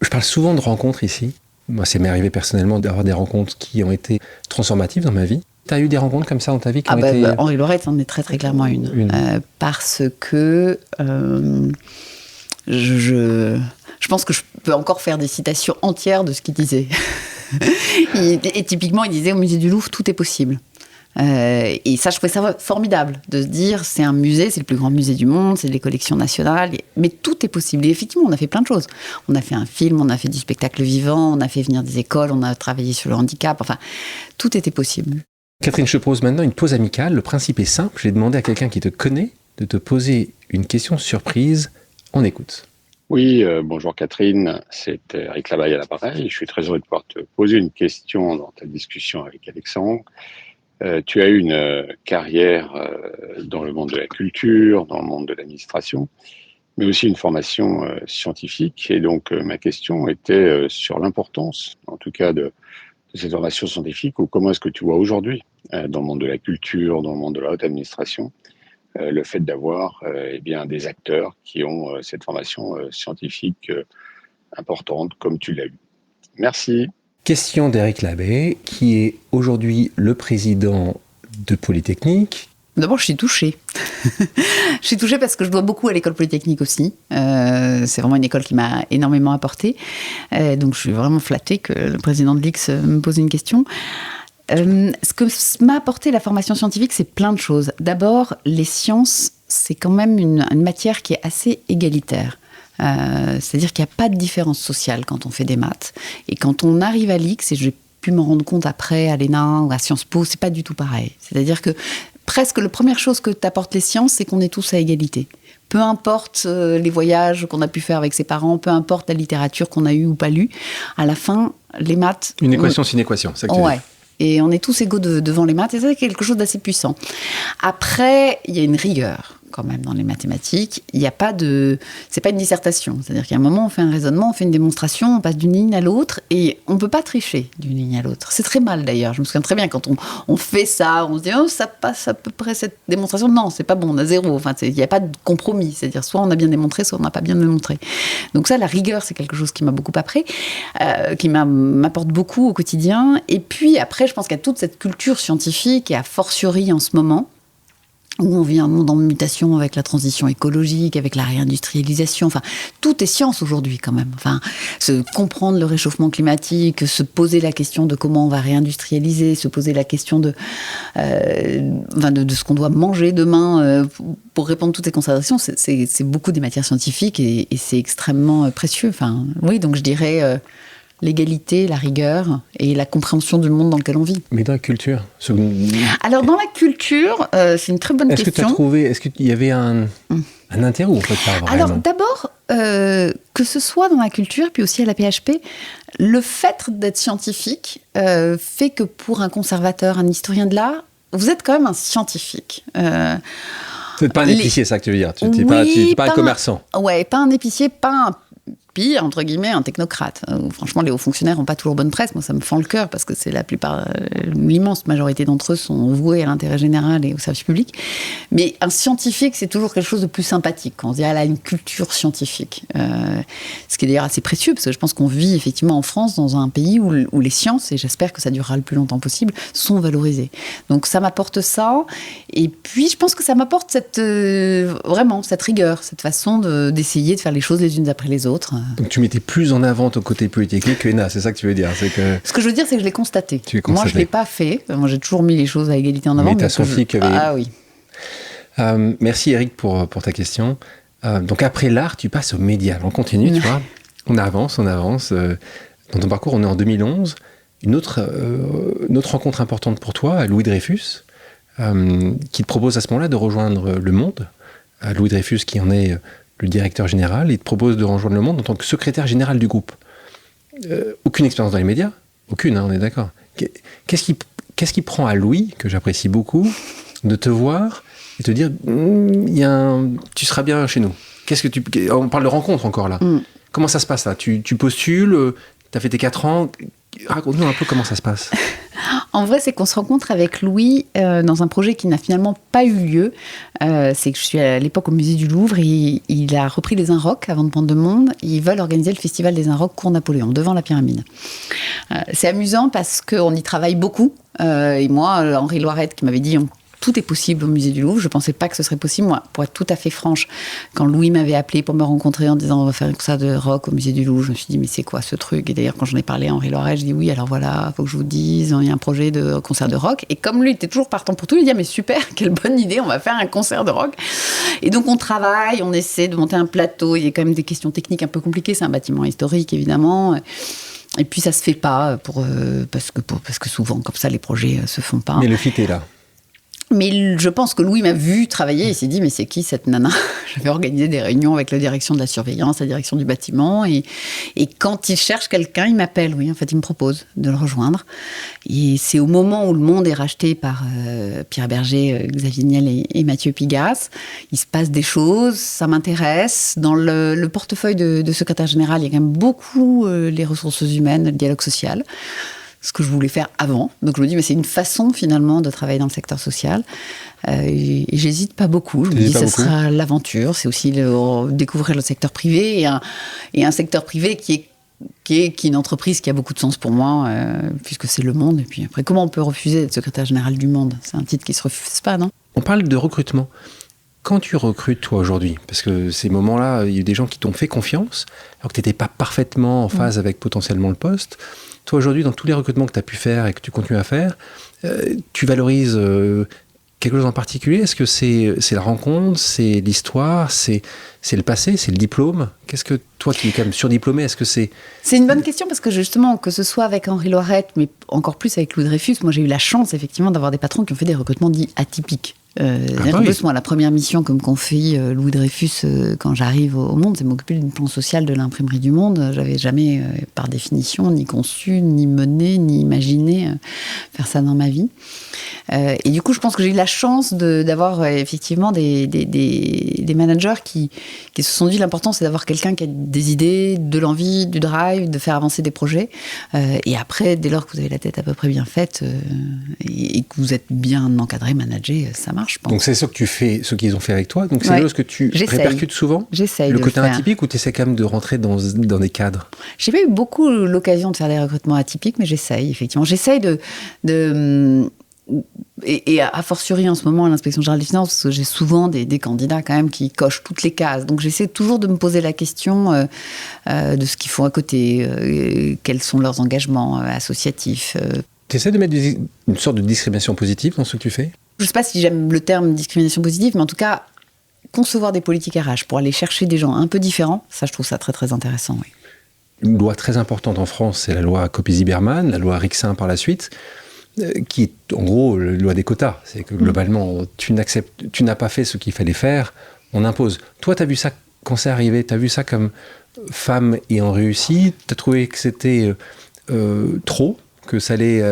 S2: Je parle souvent de rencontres ici. Moi, ça m'est arrivé personnellement d'avoir des rencontres qui ont été transformatives dans ma vie. Tu as eu des rencontres comme ça dans ta vie qui ont été...
S1: Henri Loirette en est très très clairement une. Parce que je pense que je peux encore faire des citations entières de ce qu'il disait. Et typiquement, il disait au musée du Louvre, tout est possible. Et ça, je trouvais ça formidable de se dire, c'est un musée, c'est le plus grand musée du monde, c'est des collections nationales, mais tout est possible. Et effectivement, on a fait plein de choses. On a fait un film, on a fait du spectacle vivant, on a fait venir des écoles, on a travaillé sur le handicap, enfin, tout était possible.
S2: Catherine, je te pose maintenant une pause amicale. Le principe est simple, j'ai demandé à quelqu'un qui te connaît de te poser une question surprise. On écoute.
S3: Oui, bonjour Catherine, c'est Eric Labaille à l'appareil. Je suis très heureux de pouvoir te poser une question dans ta discussion avec Alexandre. Tu as eu une carrière dans le monde de la culture, dans le monde de l'administration, mais aussi une formation scientifique. Et donc, ma question était sur l'importance, en tout cas, de cette formation scientifique, ou comment est-ce que tu vois aujourd'hui, dans le monde de la culture, dans le monde de la haute administration, le fait d'avoir des acteurs qui ont cette formation scientifique importante, comme tu l'as eu. Merci.
S2: Question d'Éric Labaille, qui est aujourd'hui le président de Polytechnique.
S1: D'abord, je suis touchée. Je suis touchée parce que je dois beaucoup à l'école Polytechnique aussi. C'est vraiment une école qui m'a énormément apporté. Donc, je suis vraiment flattée que le président de l'IX me pose une question. Ce que m'a apporté la formation scientifique, c'est plein de choses. D'abord, les sciences, c'est quand même une matière qui est assez égalitaire. C'est-à-dire qu'il n'y a pas de différence sociale quand on fait des maths. Et quand on arrive à l'IX, et j'ai pu m'en rendre compte après à l'ENA ou à Sciences Po, c'est pas du tout pareil. C'est-à-dire que presque la première chose que t'apportent les sciences, c'est qu'on est tous à égalité. Peu importe les voyages qu'on a pu faire avec ses parents, peu importe la littérature qu'on a eue ou pas lue, à la fin, les maths...
S2: Une équation, c'est une équation, c'est ça que tu dis.
S1: Et on est tous égaux devant les maths, et ça, c'est quelque chose d'assez puissant. Après, il y a une rigueur, quand même, dans les mathématiques. Il n'y a pas de... C'est pas une dissertation. C'est-à-dire qu'à un moment, on fait un raisonnement, on fait une démonstration, on passe d'une ligne à l'autre, et on ne peut pas tricher d'une ligne à l'autre. C'est très mal, d'ailleurs. Je me souviens très bien, quand on fait ça, on se dit, oh, ça passe à peu près cette démonstration. Non, c'est pas bon, on a 0. Enfin, il n'y a pas de compromis. C'est-à-dire, soit on a bien démontré, soit on n'a pas bien démontré. Donc ça, la rigueur, c'est quelque chose qui m'a beaucoup appris, qui m'apporte beaucoup au quotidien. Et puis, après, je pense qu'il y a toute cette culture scientifique, et a fortiori en ce moment, où on vit un monde en mutation avec la transition écologique, avec la réindustrialisation. Enfin, tout est science aujourd'hui quand même. Enfin, se comprendre le réchauffement climatique, se poser la question de comment on va réindustrialiser, se poser la question de ce qu'on doit manger demain pour répondre à toutes ces considérations, c'est beaucoup des matières scientifiques et c'est extrêmement précieux. Enfin, oui, donc je dirais... l'égalité, la rigueur et la compréhension du monde dans lequel on vit.
S2: Mais dans la culture
S1: Alors, dans la culture, c'est une très bonne question.
S2: Est-ce qu'il y avait un intérêt ou en fait pas vraiment?
S1: Alors, d'abord, que ce soit dans la culture, puis aussi à la PHP, le fait d'être scientifique fait que pour un conservateur, un historien de l'art, vous êtes quand même un scientifique.
S2: Tu n'es pas un épicier, c'est ça que tu veux dire. Tu n'es pas un commerçant.
S1: Ouais, pas un épicier, pas un pire, entre guillemets, un technocrate. Franchement, les hauts fonctionnaires n'ont pas toujours bonne presse. Moi, ça me fend le cœur parce que c'est l'immense majorité d'entre eux sont voués à l'intérêt général et au service public. Mais un scientifique, c'est toujours quelque chose de plus sympathique. Quand on se dit, elle a une culture scientifique. Ce qui est d'ailleurs assez précieux parce que je pense qu'on vit effectivement en France dans un pays où les sciences, et j'espère que ça durera le plus longtemps possible, sont valorisées. Donc ça m'apporte ça. Et puis, je pense que ça m'apporte vraiment cette rigueur, cette façon d'essayer de faire les choses les unes après les autres.
S2: Donc tu mettais plus en avant ton côté polytechnique que ENA, c'est ça que tu veux dire?
S1: Ce que je veux dire, c'est que je l'ai constaté. Moi, je ne l'ai pas fait. Moi, j'ai toujours mis les choses à égalité en avant.
S2: Mais tu as senti qu'il y avait...
S1: Ah oui.
S2: Merci Eric pour ta question. Donc après l'art, tu passes aux médias. On continue, tu vois. On avance. Dans ton parcours, on est en 2011. Une autre rencontre importante pour toi, Louis Dreyfus, qui te propose à ce moment-là de rejoindre Le Monde. Louis Dreyfus qui en est... le directeur général, il te propose de rejoindre Le Monde en tant que secrétaire général du groupe. Aucune expérience dans les médias, aucune, on est d'accord. Qu'est-ce qui prend à Louis, que j'apprécie beaucoup, de te voir et te dire tu seras bien chez nous? On parle de rencontre encore là. Comment ça se passe là? Tu postules, tu as fait tes 4 ans. Raconte-nous un peu comment ça se passe.
S1: En vrai, c'est qu'on se rencontre avec Louis dans un projet qui n'a finalement pas eu lieu. C'est que je suis à l'époque au musée du Louvre et il a repris les Inrocks avant de prendre Le Monde. Ils veulent organiser le festival des Inrocks Cours Napoléon, devant la pyramide. C'est amusant parce qu'on y travaille beaucoup. Et moi, Henri Loiret, qui m'avait dit tout est possible au musée du Louvre. Je ne pensais pas que ce serait possible. Moi, pour être tout à fait franche, quand Louis m'avait appelé pour me rencontrer en disant on va faire un concert de rock au musée du Louvre, je me suis dit mais c'est quoi ce truc? Et d'ailleurs, quand j'en ai parlé à Henri Loiret, je dis oui, alors voilà, il faut que je vous dise, il y a un projet de concert de rock. Et comme lui était toujours partant pour tout, il dit ah, mais super, quelle bonne idée, on va faire un concert de rock. Et donc on travaille, on essaie de monter un plateau. Il y a quand même des questions techniques un peu compliquées. C'est un bâtiment historique, évidemment. Et puis ça se fait pas parce que souvent comme ça les projets se font pas.
S2: Mais le fit est là.
S1: Mais je pense que Louis m'a vu travailler et s'est dit mais c'est qui cette nana? J'avais organisé des réunions avec la direction de la surveillance, la direction du bâtiment et quand il cherche quelqu'un, il m'appelle. Oui, en fait, il me propose de le rejoindre. Et c'est au moment où Le Monde est racheté par Pierre Berger, Xavier Niel et Mathieu Pigasse. Il se passe des choses, ça m'intéresse. Dans le portefeuille de secrétaire général, il y a quand même beaucoup les ressources humaines, le dialogue social. Ce que je voulais faire avant. Donc je me dis, mais c'est une façon finalement de travailler dans le secteur social. Et j'hésite pas beaucoup. Je me dis, ça sera l'aventure. C'est aussi découvrir le secteur privé et un secteur privé qui est une entreprise qui a beaucoup de sens pour moi, puisque c'est Le Monde. Et puis après, comment on peut refuser d'être secrétaire général du Monde? C'est un titre qui se refuse pas, non?
S2: On parle de recrutement. Quand tu recrutes, toi, aujourd'hui, parce que ces moments-là, il y a eu des gens qui t'ont fait confiance, alors que tu n'étais pas parfaitement en phase avec potentiellement le poste. Toi, aujourd'hui, dans tous les recrutements que tu as pu faire et que tu continues à faire, tu valorises quelque chose en particulier? Est-ce que c'est la rencontre, c'est l'histoire, c'est le passé, c'est le diplôme? Qu'est-ce que toi, qui es quand même surdiplômé, est-ce que c'est...
S1: C'est une bonne question parce que justement, que ce soit avec Henri Loiret, mais encore plus avec Louis Dreyfus, moi j'ai eu la chance effectivement d'avoir des patrons qui ont fait des recrutements dits atypiques.
S2: En
S1: plus, moi, la première mission que me confie Louis Dreyfus quand j'arrive au Monde, c'est m'occuper du plan social de l'imprimerie du Monde. J'avais jamais, par définition, ni conçu, ni mené, ni imaginé faire ça dans ma vie. Et du coup, je pense que j'ai eu la chance d'avoir effectivement des managers qui se sont dit l'important, c'est d'avoir quelqu'un qui a des idées, de l'envie, du drive, de faire avancer des projets. Et après, dès lors que vous avez la tête à peu près bien faite et que vous êtes bien encadré, managé, ça marche, je pense.
S2: Donc c'est ce que tu fais, ce qu'ils ont fait avec toi. Donc c'est ce que tu répercutes souvent.
S1: J'essaye.
S2: Le
S1: de
S2: côté
S1: le faire.
S2: Atypique, ou tu essaies quand même de rentrer dans des cadres?
S1: J'ai pas eu beaucoup l'occasion de faire des recrutements atypiques, mais j'essaye, effectivement. J'essaye et a fortiori en ce moment à l'inspection générale des finances, parce que j'ai souvent des candidats quand même qui cochent toutes les cases. Donc j'essaie toujours de me poser la question de ce qu'ils font à côté, quels sont leurs engagements associatifs.
S2: Tu essaies de mettre une sorte de discrimination positive dans ce que tu fais?
S1: Je ne sais pas si j'aime le terme discrimination positive, mais en tout cas, concevoir des politiques RH pour aller chercher des gens un peu différents, ça je trouve ça très très intéressant, oui.
S2: Une loi très importante en France, c'est la loi Copé-Zimmermann, la loi Rixain par la suite, qui est en gros la loi des quotas. C'est que globalement, tu n'as pas fait ce qu'il fallait faire, on impose. Toi, tu as vu ça quand c'est arrivé, tu as vu ça comme femme ayant réussi, tu as trouvé que c'était trop, que ça allait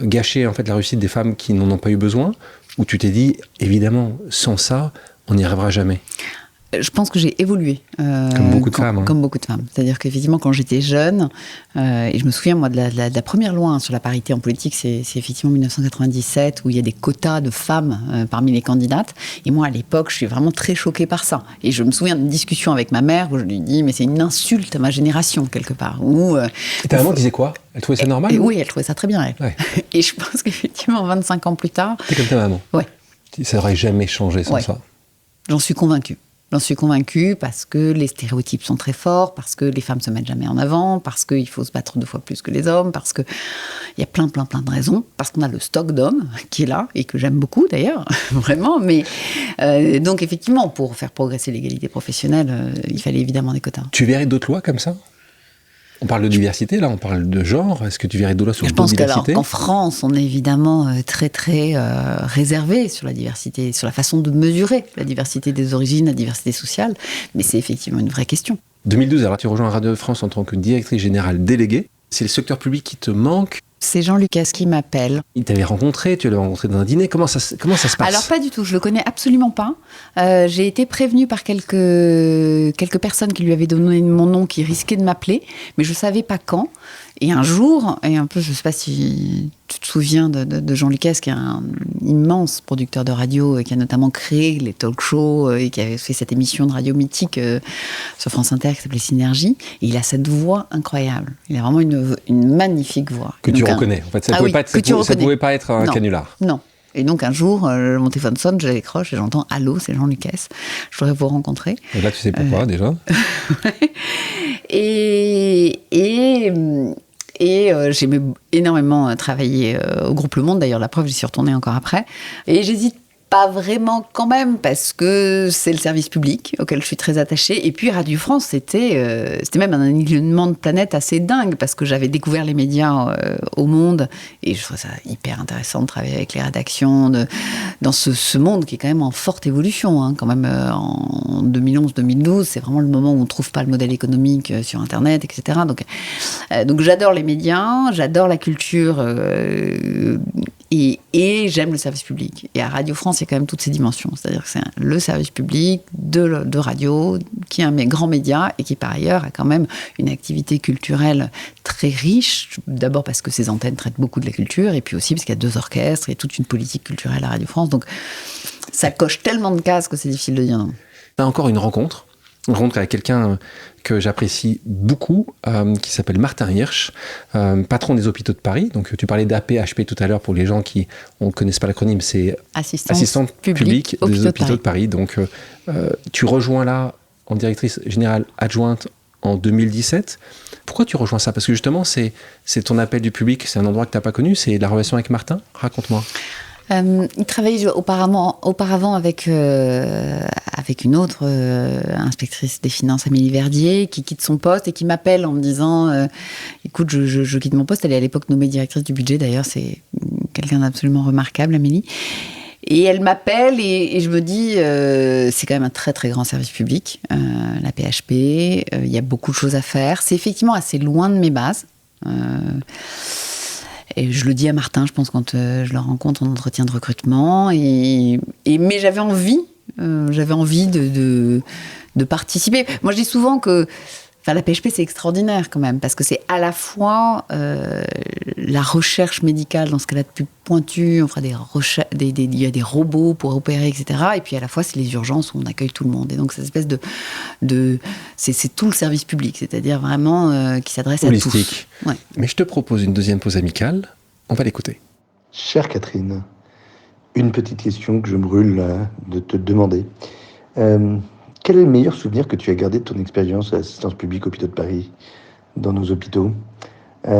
S2: gâcher en fait la réussite des femmes qui n'en ont pas eu besoin, ou tu t'es dit, évidemment, sans ça, on n'y arrivera jamais?
S1: Je pense que j'ai évolué.
S2: Comme beaucoup de femmes.
S1: Comme beaucoup de femmes. C'est-à-dire qu'effectivement, quand j'étais jeune, et je me souviens, moi, de la première loi sur la parité en politique, c'est effectivement 1997, où il y a des quotas de femmes parmi les candidates. Et moi, à l'époque, je suis vraiment très choquée par ça. Et je me souviens d'une discussion avec ma mère, où je lui dis, mais c'est une insulte à ma génération, quelque part.
S2: Et ta maman disait quoi? Elle trouvait ça normal?
S1: Oui, elle trouvait ça très bien, elle.
S2: Ouais.
S1: Et je pense qu'effectivement, 25 ans plus tard...
S2: T'es comme ta maman?
S1: Ouais.
S2: Ça n'aurait jamais changé sans ça?
S1: J'en suis convaincue. J'en suis convaincue parce que les stéréotypes sont très forts, parce que les femmes se mettent jamais en avant, parce qu'il faut se battre 2 fois plus que les hommes, parce qu'il y a plein de raisons, parce qu'on a le stock d'hommes qui est là, et que j'aime beaucoup d'ailleurs, vraiment. Mais donc effectivement, pour faire progresser l'égalité professionnelle, il fallait évidemment des quotas.
S2: Tu verrais d'autres lois comme ça? On parle de diversité, là, on parle de genre. Est-ce que tu verrais d'autres lois sur la diversité?
S1: Je pense qu'en France, on est évidemment très, très réservé sur la diversité, sur la façon de mesurer la diversité des origines, la diversité sociale. Mais c'est effectivement une vraie question.
S2: 2012, alors tu rejoins Radio France en tant que directrice générale déléguée. C'est le secteur public qui te manque?
S1: C'est Jean Lucas qui m'appelle.
S2: Il t'avait rencontré, tu l'avais rencontré dans un dîner. Comment ça se passe?
S1: Alors pas du tout, je le connais absolument pas. J'ai été prévenue par quelques personnes qui lui avaient donné mon nom, qui risquaient de m'appeler, mais je savais pas quand. Et un jour, et un peu, je sais pas si tu te souviens de Jean Lucas, qui est un immense producteur de radio et qui a notamment créé les talk shows et qui avait fait cette émission de radio mythique sur France Inter qui s'appelait Synergie. Et il a cette voix incroyable. Il a vraiment une magnifique voix.
S2: Que tu reconnais. En fait, ça ne pouvait pas être un canular.
S1: Non. Et donc un jour, mon téléphone sonne, je décroche et j'entends « Allô, c'est Jean Lucas, je voudrais vous rencontrer ».
S2: Et là, tu sais pourquoi déjà.
S1: Et j'aimais énormément travailler au groupe Le Monde. D'ailleurs, la preuve, j'y suis retournée encore après. Et j'hésite pas vraiment quand même, parce que c'est le service public auquel je suis très attachée. Et puis Radio France, c'était même un alignement de planète assez dingue, parce que j'avais découvert les médias au Monde, et je trouvais ça hyper intéressant de travailler avec les rédactions, dans ce monde qui est quand même en forte évolution. Hein, quand même, en 2011-2012, c'est vraiment le moment où on ne trouve pas le modèle économique sur Internet, etc. Donc j'adore les médias, j'adore la culture, et j'aime le service public. Et à Radio France, il y a quand même toutes ces dimensions. C'est-à-dire que c'est le service public de radio, qui est un grand média, et qui, par ailleurs, a quand même une activité culturelle très riche. D'abord parce que ses antennes traitent beaucoup de la culture, et puis aussi parce qu'il y a 2 orchestres, et toute une politique culturelle à Radio France. Donc, ça coche tellement de cases que c'est difficile de dire non.
S2: Tu as encore une rencontre avec quelqu'un que j'apprécie beaucoup, qui s'appelle Martin Hirsch, patron des hôpitaux de Paris. Donc, tu parlais d'AP-HP tout à l'heure, pour les gens qui ne connaissent pas l'acronyme, c'est Assistante publique des hôpitaux de Paris. Donc, tu rejoins là en directrice générale adjointe en 2017. Pourquoi tu rejoins ça? Parce que justement, c'est ton appel du public, c'est un endroit que tu n'as pas connu, c'est la relation avec Martin. Raconte-moi.
S1: Il travaillait auparavant avec une autre inspectrice des finances, Amélie Verdier, qui quitte son poste et qui m'appelle en me disant écoute, je quitte mon poste. Elle est à l'époque nommée directrice du budget, d'ailleurs, c'est quelqu'un d'absolument remarquable, Amélie. Et elle m'appelle et je me dis, c'est quand même un très très grand service public, la PHP, il y a beaucoup de choses à faire. C'est effectivement assez loin de mes bases. Et je le dis à Martin, je pense, quand je le rencontre en entretien de recrutement. Mais j'avais envie de participer. Moi, je dis souvent que la PHP, c'est extraordinaire quand même, parce que c'est à la fois la recherche médicale dans ce qu'elle a de plus pointu, on fera il y a des robots pour opérer, etc. Et puis à la fois, c'est les urgences où on accueille tout le monde. Et donc, cette espèce c'est tout le service public, c'est-à-dire vraiment qui s'adresse à tous. Ouais.
S2: Mais je te propose une deuxième pause amicale. On va l'écouter.
S4: Chère Catherine, une petite question que je brûle de te demander. Quel est le meilleur souvenir que tu as gardé de ton expérience à l'assistance publique Hôpitaux de Paris, dans nos hôpitaux ? Il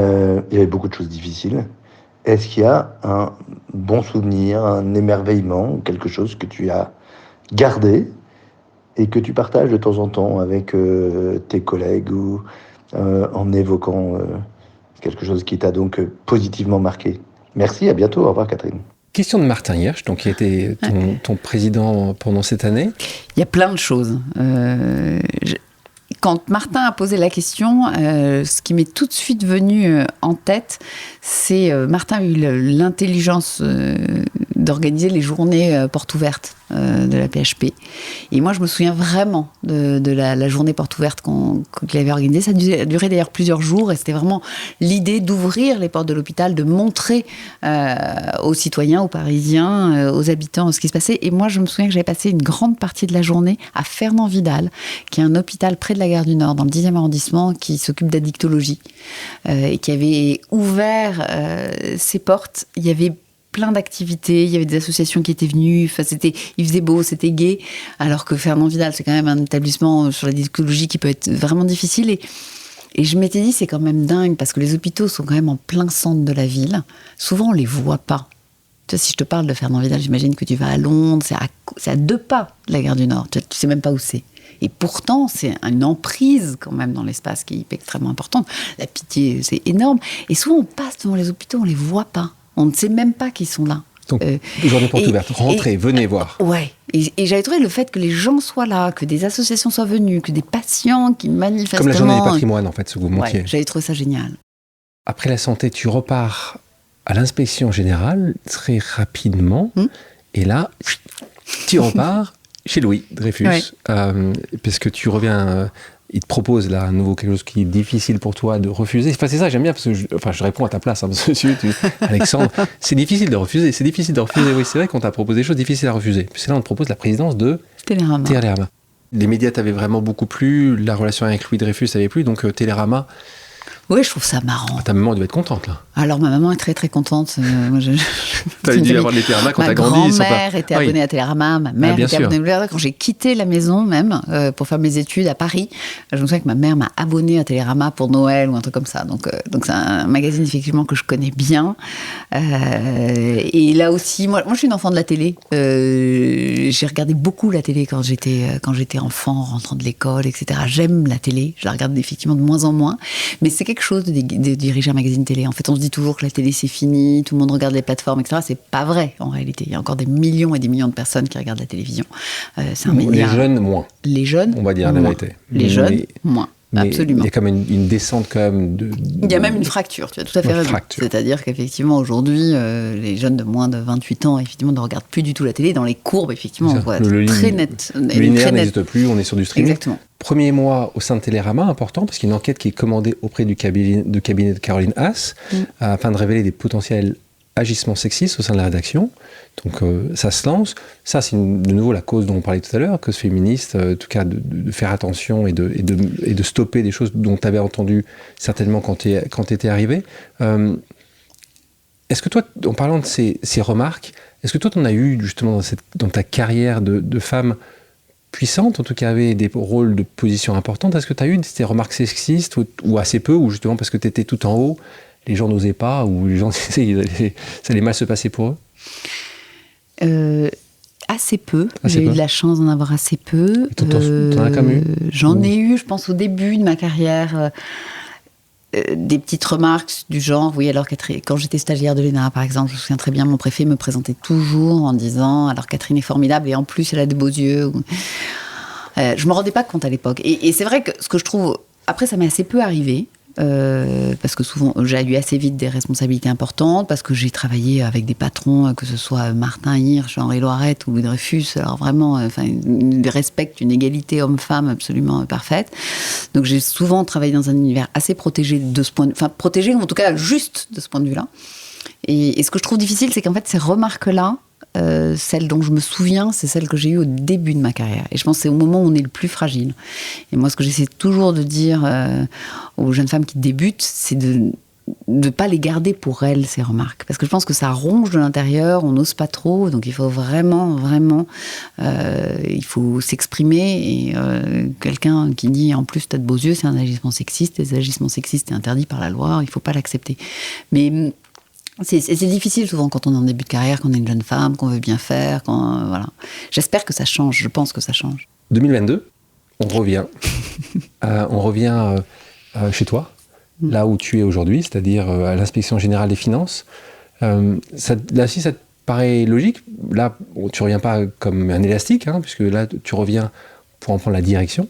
S4: y avait beaucoup de choses difficiles. Est-ce qu'il y a un bon souvenir, un émerveillement, quelque chose que tu as gardé et que tu partages de temps en temps avec tes collègues ou en évoquant quelque chose qui t'a donc positivement marqué ? Merci, à bientôt. Au revoir Catherine.
S2: Question de Martin Hirsch, donc, qui était ton président pendant cette année.
S1: Il y a plein de choses. Quand Martin a posé la question, ce qui m'est tout de suite venu en tête, c'est Martin a eu l'intelligence d'organiser les journées portes ouvertes de la PHP. Et moi, je me souviens vraiment de la journée porte ouverte qu'il avait organisée. Ça a duré d'ailleurs plusieurs jours et c'était vraiment l'idée d'ouvrir les portes de l'hôpital, de montrer aux citoyens, aux Parisiens, aux habitants ce qui se passait. Et moi, je me souviens que j'avais passé une grande partie de la journée à Fernand-Vidal, qui est un hôpital près de la gare du Nord, dans le 10e arrondissement, qui s'occupe d'addictologie et qui avait ouvert ses portes. Il y avait plein d'activités, il y avait des associations qui étaient venues, il faisait beau, c'était gai, alors que Fernand-Vidal, c'est quand même un établissement sur la discologie qui peut être vraiment difficile. Et je m'étais dit, c'est quand même dingue, parce que les hôpitaux sont quand même en plein centre de la ville. Souvent, on les voit pas. Tu vois, si je te parle de Fernand-Vidal, j'imagine que tu vas à Londres, c'est à 2 pas de la gare du Nord, tu sais même pas où c'est. Et pourtant, c'est une emprise quand même dans l'espace qui est extrêmement importante. La Pitié, c'est énorme. Et souvent, on passe devant les hôpitaux, on les voit pas. On ne sait même pas qu'ils sont là.
S2: Donc, journée porte ouverte, rentrez, venez voir.
S1: Ouais. Et j'avais trouvé le fait que les gens soient là, que des associations soient venues, que des patients qui manifestement...
S2: Comme la journée du patrimoine, en fait, ce que vous montriez.
S1: Ouais, j'avais trouvé ça génial.
S2: Après la santé, tu repars à l'inspection générale très rapidement. Et là, tu repars chez Louis Dreyfus. Ouais. Parce que tu reviens... il te propose là à nouveau quelque chose qui est difficile pour toi de refuser. Enfin, c'est ça, j'aime bien, parce que je réponds à ta place, hein, Alexandre. C'est difficile de refuser. Oui, c'est vrai qu'on t'a proposé des choses difficiles à refuser. Puis c'est là on te propose la présidence de Télérama. Les médias t'avaient vraiment beaucoup plu, la relation avec Louis Dreyfus t'avait plu, donc Télérama.
S1: Oui, je trouve ça marrant.
S2: Ta maman devait être contente, là.
S1: Alors, ma maman est très, très contente. Moi,
S2: t'avais dû avoir de Télérama quand t'as grandi.
S1: Ma grand-mère était abonnée à Télérama, ma mère était abonnée à Télérama. Quand j'ai quitté la maison, même, pour faire mes études à Paris, je me souviens que ma mère m'a abonnée à Télérama pour Noël ou un truc comme ça. Donc c'est un magazine, effectivement, que je connais bien. Et là aussi, moi, je suis une enfant de la télé. J'ai regardé beaucoup la télé quand j'étais enfant, en rentrant de l'école, etc. J'aime la télé. Je la regarde effectivement de moins en moins. Mais c'est quelque chose de diriger un magazine télé. En fait, on se dit toujours que la télé, c'est fini, tout le monde regarde les plateformes, etc. C'est pas vrai, en réalité. Il y a encore des millions et des millions de personnes qui regardent la télévision. C'est un média.
S2: Les jeunes, moins.
S1: Les jeunes,
S2: on va dire la vérité.
S1: Les jeunes, moins.
S2: Mais
S1: absolument.
S2: Il y a quand même une descente quand même
S1: Il y a même une fracture, tu as tout à fait raison. C'est-à-dire qu'effectivement, aujourd'hui, les jeunes de moins de 28 ans, effectivement, ne regardent plus du tout la télé. Dans les courbes, effectivement, on voit très net.
S2: Le linéaire n'existe plus, on est sur du streaming.
S1: Exactement.
S2: Premier mois au sein de Télérama, important, parce qu'il y a une enquête qui est commandée auprès du cabinet de Caroline Haas, afin de révéler des potentiels agissements sexistes au sein de la rédaction. Donc ça se lance. Ça, c'est de nouveau la cause dont on parlait tout à l'heure, cause féministe, en tout cas de faire attention et de stopper des choses dont tu avais entendu certainement quand tu étais arrivé. Est-ce que toi, en parlant de ces remarques, est-ce que toi, tu en as eu justement dans ta carrière de femme puissante, en tout cas avait des rôles de position importante? Est-ce que tu as eu ces remarques sexistes ou assez peu, ou justement parce que tu étais tout en haut, les gens n'osaient pas, ou les gens, ça allait mal se passer pour eux?
S1: Assez peu. J'ai eu de la chance d'en avoir assez peu.
S2: T'en as quand même eu?
S1: J'en ai eu, je pense, au début de ma carrière. des petites remarques du genre, oui, alors Catherine, quand j'étais stagiaire de l'ENA, par exemple, je me souviens très bien, mon préfet me présentait toujours en disant, alors Catherine est formidable et en plus elle a des beaux yeux. Je me rendais pas compte à l'époque. Et c'est vrai que ce que je trouve, après ça m'est assez peu arrivé, parce que souvent j'ai eu assez vite des responsabilités importantes, parce que j'ai travaillé avec des patrons, que ce soit Martin Hirsch, Henri Loiret ou Louis Dreyfus, alors vraiment, ils respectent une égalité homme-femme absolument parfaite. Donc j'ai souvent travaillé dans un univers assez protégé de ce point de vue, enfin protégé ou en tout cas juste de ce point de vue-là. Et ce que je trouve difficile, c'est qu'en fait ces remarques-là, celle dont je me souviens, c'est celle que j'ai eue au début de ma carrière. Et je pense que c'est au moment où on est le plus fragile. Et moi, ce que j'essaie toujours de dire aux jeunes femmes qui débutent, c'est de ne pas les garder pour elles, ces remarques. Parce que je pense que ça ronge de l'intérieur, on n'ose pas trop, donc il faut vraiment, il faut s'exprimer. Et quelqu'un qui dit, en plus, t'as de beaux yeux, c'est un agissement sexiste. Les agissements sexistes, c'est interdit par la loi, il ne faut pas l'accepter. Mais c'est difficile souvent quand on est en début de carrière, qu'on est une jeune femme, qu'on veut bien faire, voilà. J'espère que ça change, je pense que ça change.
S2: 2022, on revient. On revient chez toi, là où tu es aujourd'hui, c'est-à-dire à l'Inspection Générale des Finances. Là aussi, ça te paraît logique. Là, tu ne reviens pas comme un élastique, puisque là, tu reviens pour en prendre la direction.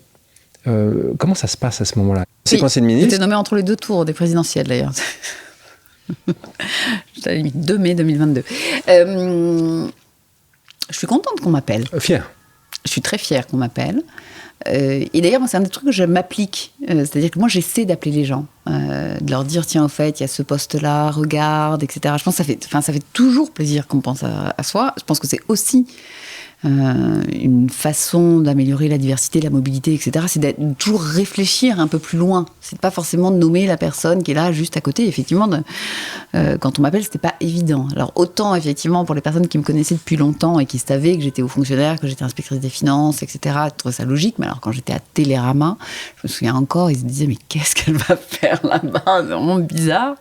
S2: Comment ça se passe à ce moment-là? C'est quand c'est le ministre?
S1: J'étais nommée entre les deux tours des présidentielles, d'ailleurs. J'étais à la limite 2 mai 2022. Je suis contente qu'on m'appelle.
S2: Fière.
S1: Je suis très fière qu'on m'appelle. Et d'ailleurs, moi, c'est un des trucs que je m'applique. C'est-à-dire que moi, j'essaie d'appeler les gens, de leur dire, tiens, au fait, il y a ce poste-là, regarde, etc. Je pense que ça fait toujours plaisir qu'on pense à soi. Je pense que c'est aussi une façon d'améliorer la diversité, la mobilité, etc. C'est de toujours réfléchir un peu plus loin. C'est pas forcément de nommer la personne qui est là juste à côté. Effectivement, quand on m'appelle, c'était pas évident. Alors autant effectivement pour les personnes qui me connaissaient depuis longtemps et qui savaient que j'étais haut fonctionnaire, que j'étais inspectrice des finances, etc. Je trouvais ça logique. Mais alors quand j'étais à Télérama, je me souviens encore, ils se disaient mais qu'est-ce qu'elle va faire là-bas? C'est vraiment bizarre.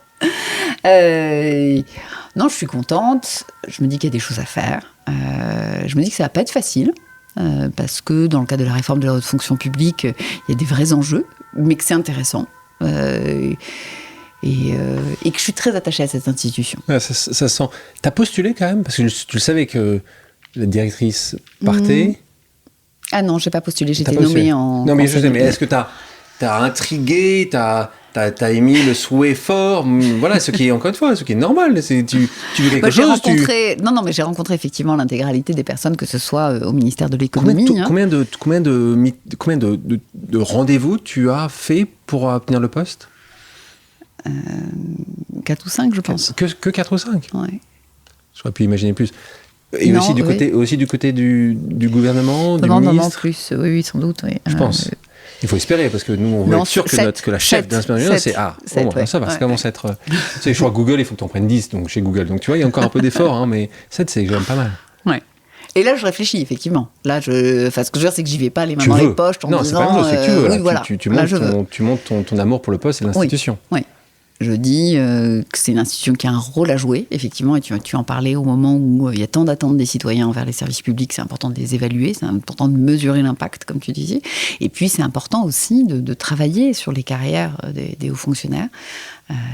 S1: Non, je suis contente. Je me dis qu'il y a des choses à faire. Je me dis que ça va pas être facile, parce que dans le cadre de la réforme de la haute fonction publique, il y a des vrais enjeux, mais que c'est intéressant. Et que je suis très attachée à cette institution.
S2: Ouais, ça sent. T'as postulé quand même, parce que tu le savais que la directrice partait.
S1: Ah non, j'ai pas postulé, j'étais nommée en...
S2: Non, mais je sais, mais est-ce que t'as intrigué, t'as émis le souhait fort, voilà, ce qui est, encore une fois, ce qui est normal, c'est tu veux quelque chose,
S1: Non, mais j'ai rencontré effectivement l'intégralité des personnes, que ce soit au ministère de l'économie.
S2: Combien de rendez-vous tu as fait pour obtenir le poste?
S1: 4 ou 5, je pense.
S2: Que 4 ou 5?
S1: Ouais.
S2: J'aurais pu imaginer plus. Et
S1: non,
S2: aussi du côté du gouvernement, du ministre.
S1: Non, plus, oui, sans doute. Oui.
S2: Je pense. Il faut espérer, parce que nous, on veut être sûr que la chef d'inspection, c'est ça va, ça commence à être... Tu sais, je crois que Google, il faut que tu en prennes 10 donc, chez Google. Donc, tu vois, il y a encore un peu d'effort, mais 7, c'est quand même pas mal.
S1: Ouais. Et là, je réfléchis, effectivement. Là, ce que je veux dire, c'est que j'y vais pas les mains dans les poches en disant...
S2: Non, c'est pas une chose, c'est que tu veux.
S1: Oui, voilà.
S2: Tu montes ton amour pour le poste et l'institution.
S1: Oui. Je dis que c'est une institution qui a un rôle à jouer, effectivement, et tu en parlais au moment où il y a tant d'attentes des citoyens envers les services publics, c'est important de les évaluer, c'est important de mesurer l'impact, comme tu disais. Et puis, c'est important aussi de travailler sur les carrières des hauts fonctionnaires,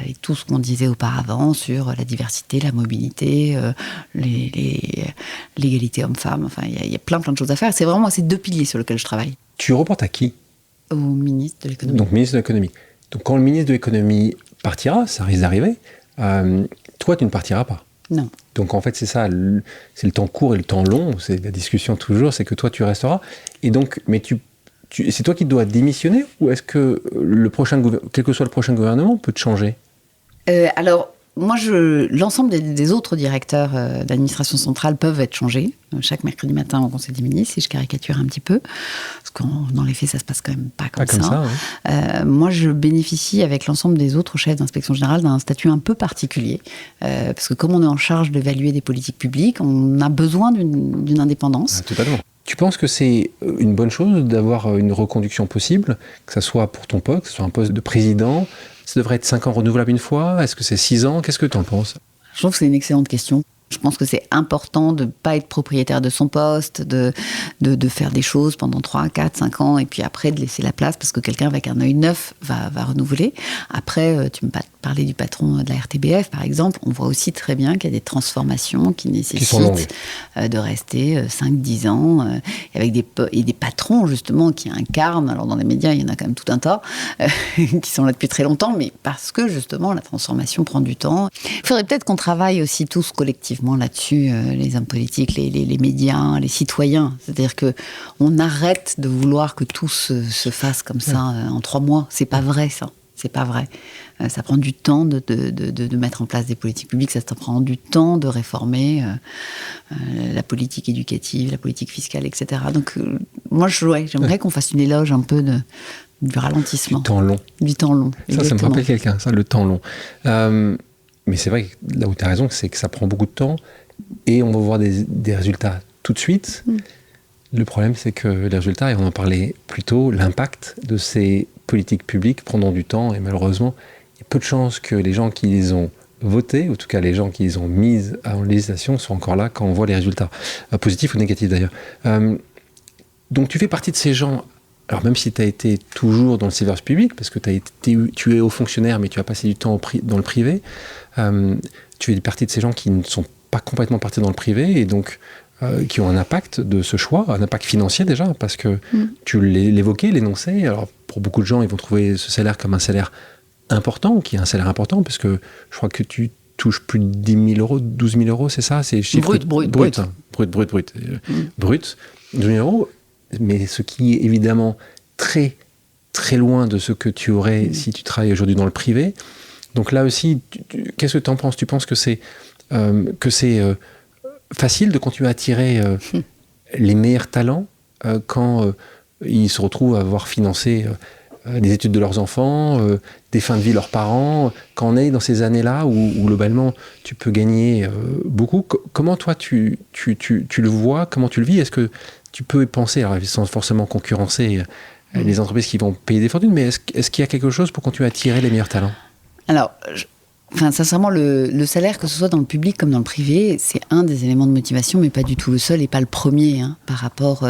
S1: et tout ce qu'on disait auparavant sur la diversité, la mobilité, l'égalité homme-femme. Enfin, il y a plein de choses à faire. C'est vraiment ces 2 piliers sur lesquels je travaille.
S2: Tu reportes à qui?
S1: Au ministre de l'économie.
S2: Donc, ministre de l'économie. Donc, quand le ministre de l'économie partira, ça risque d'arriver, toi, tu ne partiras pas.
S1: Non.
S2: Donc, en fait, c'est ça, c'est le temps court et le temps long, c'est la discussion toujours, c'est que toi, tu resteras. Et donc, mais c'est toi qui dois démissionner, ou est-ce que quel que soit le prochain gouvernement, peut te changer?
S1: Alors, moi, l'ensemble des autres directeurs d'administration centrale peuvent être changés chaque mercredi matin au Conseil des ministres, si je caricature un petit peu, parce que dans les faits, ça se passe quand même pas comme ça. Ouais. Moi, je bénéficie avec l'ensemble des autres chefs d'inspection générale d'un statut un peu particulier, parce que comme on est en charge d'évaluer des politiques publiques, on a besoin d'une indépendance.
S2: Totalement. Tu penses que c'est une bonne chose d'avoir une reconduction possible, que ce soit pour ton poste, que ce soit un poste de président? Ça devrait être 5 ans renouvelables une fois? Est-ce que c'est 6 ans? Qu'est-ce que tu en penses?
S1: Je trouve que c'est une excellente question. Je pense que c'est important de ne pas être propriétaire de son poste, de faire des choses pendant 3, 4, 5 ans, et puis après de laisser la place, parce que quelqu'un avec un œil neuf va renouveler. Après, tu me parlais du patron de la RTBF, par exemple. On voit aussi très bien qu'il y a des transformations qui nécessitent de rester 5, 10 ans, avec des patrons, justement, qui incarnent, alors dans les médias, il y en a quand même tout un tas, qui sont là depuis très longtemps, mais parce que, justement, la transformation prend du temps. Il faudrait peut-être qu'on travaille aussi tous collectivement là-dessus, les hommes politiques, les médias, les citoyens. C'est-à-dire qu'on arrête de vouloir que tout se fasse comme ça en 3 mois. C'est pas vrai, ça. C'est pas vrai. Ça prend du temps de mettre en place des politiques publiques, ça prend du temps de réformer la politique éducative, la politique fiscale, etc. Donc, moi, j'aimerais qu'on fasse une éloge un peu du ralentissement.
S2: Du temps long.
S1: Du temps long.
S2: Ça me rappelle quelqu'un, ça, le temps long. Mais c'est vrai que là où tu as raison, c'est que ça prend beaucoup de temps et on va voir des résultats tout de suite. Le problème, c'est que les résultats, et on en parlait plus tôt, l'impact de ces politiques publiques prendront du temps et malheureusement, il y a peu de chances que les gens qui les ont votées, ou en tout cas les gens qui les ont mises en législation, soient encore là quand on voit les résultats, positifs ou négatifs d'ailleurs. Donc tu fais partie de ces gens. Alors même si tu as été toujours dans le service public, parce que tu es haut fonctionnaire, mais tu as passé du temps dans le privé, tu fais partie de ces gens qui ne sont pas complètement partis dans le privé, et donc qui ont un impact de ce choix, un impact financier déjà, parce que tu l'évoquais, l'énonçais. Alors pour beaucoup de gens, ils vont trouver ce salaire comme un salaire important, qui est un salaire important, parce que je crois que tu touches plus de 10 000 euros, 12 000 euros, c'est ça? C'est chiffre brut. Brut, 12 000 euros. Mais ce qui est évidemment très, très loin de ce que tu aurais si tu travailles aujourd'hui dans le privé. Donc là aussi, qu'est-ce que tu en penses? Tu penses que c'est facile de continuer à attirer les meilleurs talents quand ils se retrouvent à avoir financé les études de leurs enfants, des fins de vie de leurs parents, quand on est dans ces années-là où globalement tu peux gagner beaucoup? Comment toi tu le vois? Comment tu le vis? Est-ce que tu peux y penser, alors sans forcément concurrencer les entreprises qui vont payer des fortunes, mais est-ce qu'il y a quelque chose pour continuer à attirer les meilleurs talents? Alors,
S1: sincèrement, le salaire, que ce soit dans le public comme dans le privé, c'est un des éléments de motivation, mais pas du tout le seul et pas le premier, par rapport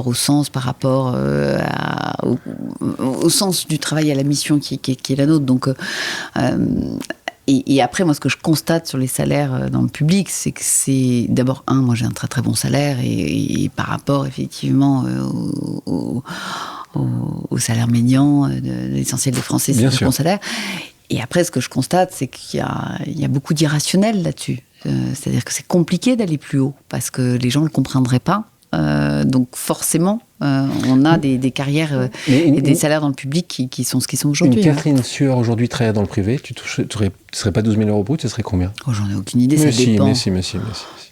S1: au sens, par rapport au sens du travail, à la mission qui est la nôtre. Donc, et après, moi, ce que je constate sur les salaires dans le public, c'est que c'est d'abord, moi j'ai un très très bon salaire, et par rapport effectivement au salaire médian de l'essentiel des Français, c'est un bon salaire. Et après, ce que je constate, c'est qu'il y a beaucoup d'irrationnel là-dessus. C'est-à-dire que c'est compliqué d'aller plus haut, parce que les gens ne le comprendraient pas. Donc forcément, on a des carrières et des salaires dans le public qui sont ce qu'ils sont aujourd'hui.
S2: Une Catherine Sueur aujourd'hui travaille dans le privé, tu ne serais pas 12 000 euros brut, ce serait combien?
S1: J'en ai aucune idée, ça dépend.
S2: Mais si.
S1: Non,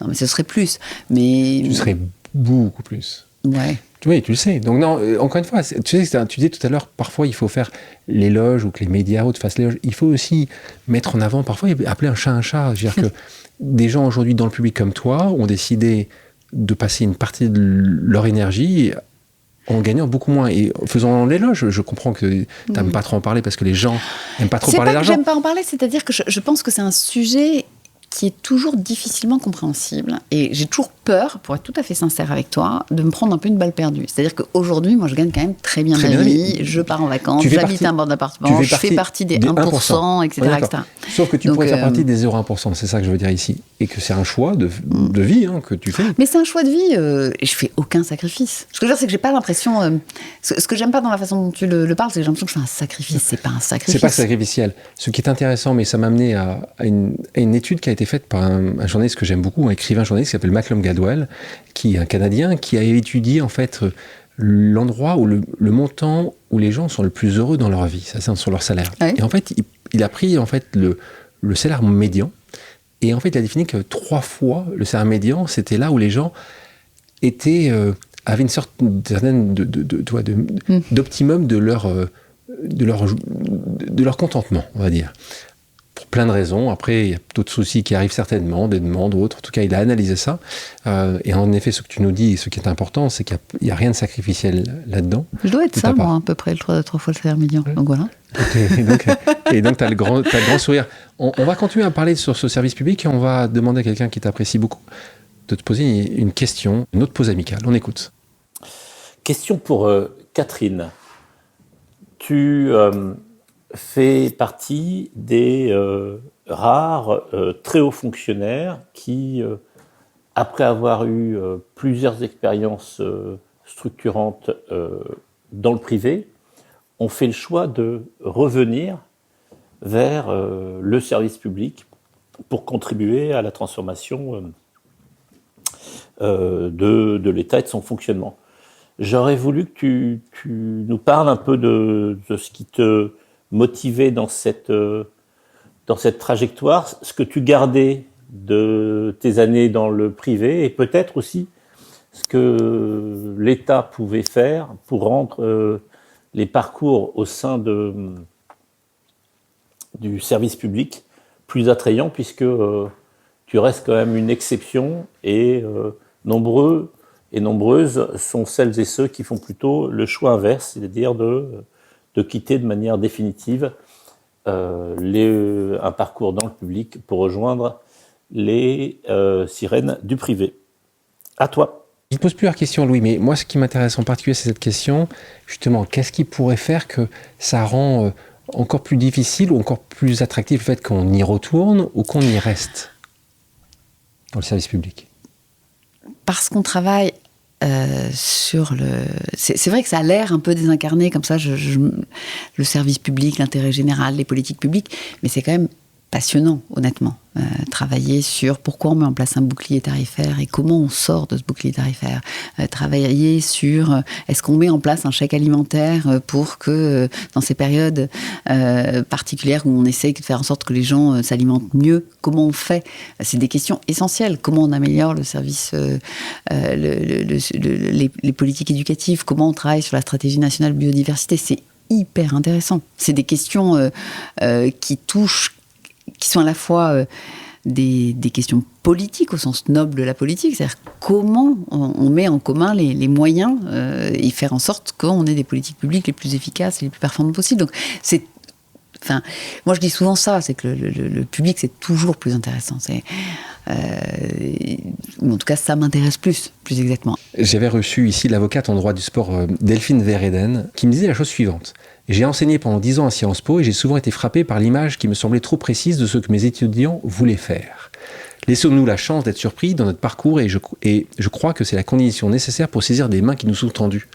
S1: mais ce serait plus. Mais...
S2: Tu serais beaucoup plus.
S1: Ouais.
S2: Oui, tu le sais. Donc non, encore une fois, tu disais tout à l'heure, parfois il faut faire l'éloge, ou que les médias te fassent l'éloge. Il faut aussi mettre en avant, parfois appeler un chat un chat. Je veux dire que des gens aujourd'hui dans le public comme toi ont décidé de passer une partie de leur énergie en gagnant beaucoup moins. Et faisant l'éloge, je comprends que tu n'aimes pas trop en parler, parce que les gens n'aiment pas trop parler d'argent.
S1: C'est pas que j'aime pas en parler, c'est-à-dire que je pense que c'est un sujet qui est toujours difficilement compréhensible. Et j'ai toujours peur, pour être tout à fait sincère avec toi, de me prendre un peu une balle perdue. C'est-à-dire qu'aujourd'hui, moi, je gagne quand même très bien ma vie. Je pars en vacances, j'habite un bord d'appartement, je fais partie des 1%, etc.
S2: Sauf que tu pourrais faire partie des 0,1%, c'est ça que je veux dire ici. Et que c'est un choix de vie que tu fais.
S1: Mais c'est un choix de vie, et je fais aucun sacrifice. Ce que je veux dire, c'est que j'ai pas l'impression... ce que j'aime pas dans la façon dont tu le parles, c'est que j'ai l'impression que je fais un sacrifice. C'est pas un sacrifice.
S2: C'est pas sacrificiel. Ce qui est intéressant, mais ça m'a amené à une étude qui a été faite par un journaliste que j'aime beaucoup, un écrivain journaliste qui s'appelle Malcolm Gladwell, qui est un Canadien, qui a étudié en fait l'endroit où le montant où les gens sont le plus heureux dans leur vie, ça c'est sur leur salaire. Ouais. Et en fait, il a pris en fait le salaire médian, et en fait il a défini que 3 fois le salaire médian, c'était là où les gens avaient une sorte d'optimum de leur contentement, on va dire. plein de raisons. Après, il y a d'autres soucis qui arrivent certainement, des demandes ou autres. En tout cas, il a analysé ça. Et en effet, ce que tu nous dis, ce qui est important, c'est qu'il n'y a rien de sacrificiel là-dedans.
S1: Je dois être ça, moi, à peu près, trois fois le salaire médian. Donc voilà.
S2: Et donc tu as le grand sourire. On va continuer à parler sur ce service public et on va demander à quelqu'un qui t'apprécie beaucoup de te poser une question, une autre pause amicale. On écoute.
S5: Question pour Catherine. Tu fais partie des rares très hauts fonctionnaires qui, après avoir eu plusieurs expériences structurantes dans le privé, ont fait le choix de revenir vers le service public pour contribuer à la transformation de l'État et de son fonctionnement. J'aurais voulu que tu nous parles un peu de ce qui te motivait dans cette trajectoire, ce que tu gardais de tes années dans le privé et peut-être aussi ce que l'État pouvait faire pour rendre les parcours au sein du service public plus attrayants puisque tu restes quand même une exception et nombreuses sont celles et ceux qui font plutôt le choix inverse, c'est-à-dire de quitter de manière définitive un parcours dans le public pour rejoindre les sirènes du privé. À toi.
S2: Je ne pose plus la question, Louis, mais moi, ce qui m'intéresse en particulier, c'est cette question, justement, qu'est-ce qui pourrait faire que ça rend encore plus difficile ou encore plus attractif le fait qu'on y retourne ou qu'on y reste dans le service public ?
S1: Parce qu'on travaille sur le... C'est vrai que ça a l'air un peu désincarné, comme ça, le service public, l'intérêt général, les politiques publiques, mais c'est quand même passionnant, honnêtement. Travailler sur pourquoi on met en place un bouclier tarifaire et comment on sort de ce bouclier tarifaire. Travailler sur est-ce qu'on met en place un chèque alimentaire pour que dans ces périodes particulières où on essaie de faire en sorte que les gens s'alimentent mieux, comment on fait ? C'est des questions essentielles. Comment on améliore le service, les politiques éducatives, comment on travaille sur la stratégie nationale biodiversité. C'est hyper intéressant. C'est des questions qui sont à la fois des questions politiques, au sens noble de la politique, c'est-à-dire comment on met en commun les moyens et faire en sorte qu'on ait des politiques publiques les plus efficaces et les plus performantes possibles. Donc, moi je dis souvent ça, c'est que le public c'est toujours plus intéressant. En tout cas, ça m'intéresse plus exactement.
S2: J'avais reçu ici l'avocate en droit du sport Delphine Verheyden qui me disait la chose suivante. J'ai enseigné pendant 10 ans à Sciences Po et j'ai souvent été frappé par l'image qui me semblait trop précise de ce que mes étudiants voulaient faire. Laissons-nous la chance d'être surpris dans notre parcours et je crois que c'est la condition nécessaire pour saisir des mains qui nous sont tendues.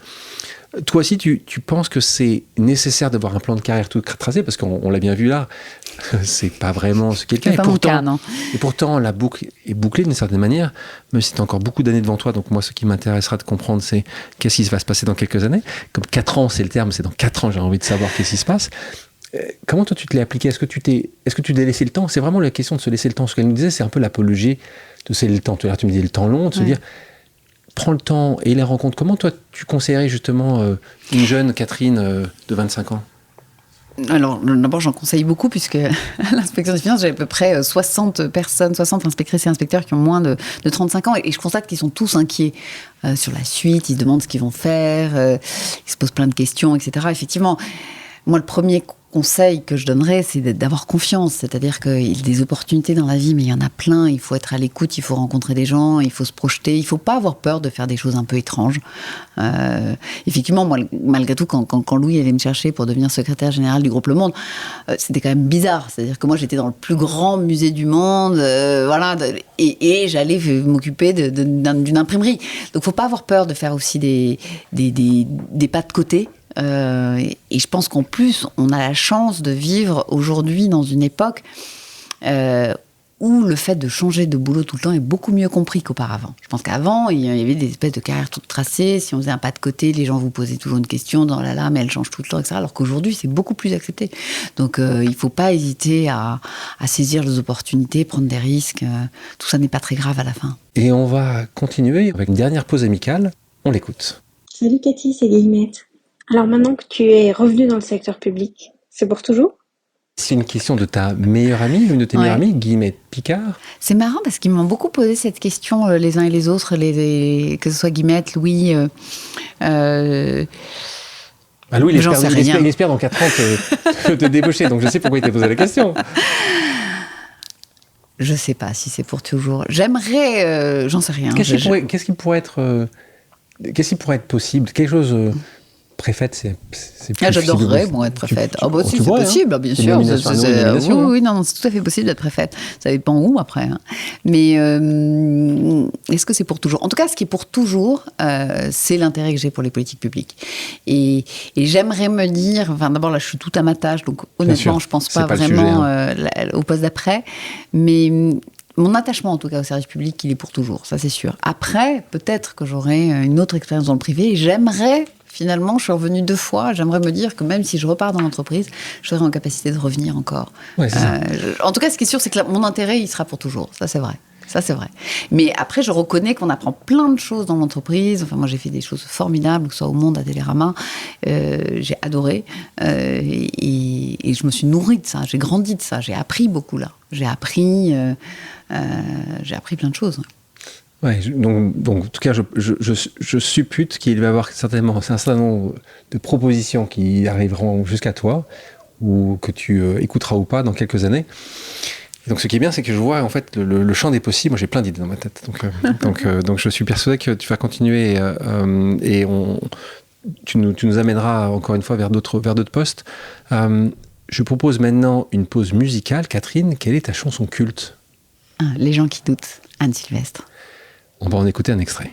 S2: Toi aussi, tu penses que c'est nécessaire d'avoir un plan de carrière tout tracé, parce qu'on l'a bien vu là, c'est pas vraiment ce quelqu'un. Et pourtant, la boucle est bouclée d'une certaine manière, même si tu as encore beaucoup d'années devant toi. Donc moi, ce qui m'intéressera de comprendre, c'est qu'est-ce qui va se passer dans quelques années. Comme 4 ans, c'est le terme, c'est dans 4 ans, j'ai envie de savoir qu'est-ce qui se passe. Comment toi, tu te l'es appliqué ? Est-ce que tu t'es laissé le temps ? C'est vraiment la question de se laisser le temps. Ce qu'elle nous disait, c'est un peu l'apologie de se laisser le temps. Tu me dis le temps long, de se dire... Prends le temps et les rencontres. Comment toi, tu conseillerais justement une jeune Catherine de 25 ans ?
S1: Alors, d'abord, j'en conseille beaucoup, puisque à l'inspection des finances, j'ai à peu près 60 personnes, 60 inspectrices et inspecteurs qui ont moins de 35 ans, et je constate qu'ils sont tous inquiets sur la suite, ils se demandent ce qu'ils vont faire, ils se posent plein de questions, etc. Effectivement, moi, le premier conseil que je donnerais, c'est d'avoir confiance, c'est-à-dire qu'il y a des opportunités dans la vie, mais il y en a plein, il faut être à l'écoute, il faut rencontrer des gens, il faut se projeter, il ne faut pas avoir peur de faire des choses un peu étranges. Effectivement, moi, malgré tout, quand Louis allait me chercher pour devenir secrétaire général du groupe Le Monde, c'était quand même bizarre, c'est-à-dire que moi, j'étais dans le plus grand musée du monde, et j'allais m'occuper d'une imprimerie. Donc, il ne faut pas avoir peur de faire aussi des pas de côté. Et je pense qu'en plus, on a la chance de vivre aujourd'hui dans une époque où le fait de changer de boulot tout le temps est beaucoup mieux compris qu'auparavant. Je pense qu'avant, il y avait des espèces de carrières toutes tracées. Si on faisait un pas de côté, les gens vous posaient toujours une question dans mais elle change tout le temps, etc. Alors qu'aujourd'hui, c'est beaucoup plus accepté. Donc, il ne faut pas hésiter à saisir les opportunités, prendre des risques. Tout ça n'est pas très grave à la fin.
S2: Et on va continuer avec une dernière pause amicale. On l'écoute.
S6: Salut Cathy, c'est Guillemette. Alors maintenant que tu es revenue dans le secteur public, c'est pour toujours ?
S2: C'est une question de ta meilleure amie, l'une de tes meilleures amies, Guillemette Picard.
S1: C'est marrant parce qu'ils m'ont beaucoup posé cette question, les uns et les autres, que ce soit Guillemette, Louis.
S2: Louis, il espère dans 4 ans te débaucher, donc je sais pourquoi il t'a posé la question.
S1: Je sais pas si c'est pour toujours. J'aimerais, j'en sais rien.
S2: Qu'est-ce qui pourrait être possible? Quelque chose... Préfète, c'est plus
S1: j'adorerais, moi, être préfète. Si, c'est possible, bien sûr. Oui, non, c'est tout à fait possible d'être préfète. Ça dépend où, après. Hein. Mais est-ce que c'est pour toujours? En tout cas, ce qui est pour toujours, c'est l'intérêt que j'ai pour les politiques publiques. Et j'aimerais me dire... Enfin, d'abord, là, je suis tout à ma tâche, donc honnêtement, je ne pense pas vraiment au poste d'après. Mais... Mon attachement, en tout cas, au service public, il est pour toujours, ça c'est sûr. Après, peut-être que j'aurai une autre expérience dans le privé et j'aimerais... Finalement, je suis revenue 2 fois. J'aimerais me dire que même si je repars dans l'entreprise, je serai en capacité de revenir encore. Ouais, en tout cas, ce qui est sûr, c'est que mon intérêt, il sera pour toujours. Ça, c'est vrai. Ça, c'est vrai. Mais après, je reconnais qu'on apprend plein de choses dans l'entreprise. Enfin, moi, j'ai fait des choses formidables, que ce soit au Monde, à Télérama. J'ai adoré. Et je me suis nourrie de ça. J'ai grandi de ça. J'ai appris beaucoup, là. J'ai appris plein de choses.
S2: Ouais, donc, en tout cas, je suppute qu'il va y avoir certainement un certain nombre de propositions qui arriveront jusqu'à toi, ou que tu écouteras ou pas dans quelques années. Et donc, ce qui est bien, c'est que je vois en fait le champ des possibles. Moi, j'ai plein d'idées dans ma tête. Donc, je suis persuadé que tu vas continuer et tu nous amèneras encore une fois vers d'autres postes. Je propose maintenant une pause musicale. Catherine, quelle est ta chanson culte?
S1: Les gens qui doutent, Anne Sylvestre.
S2: On va en écouter un extrait.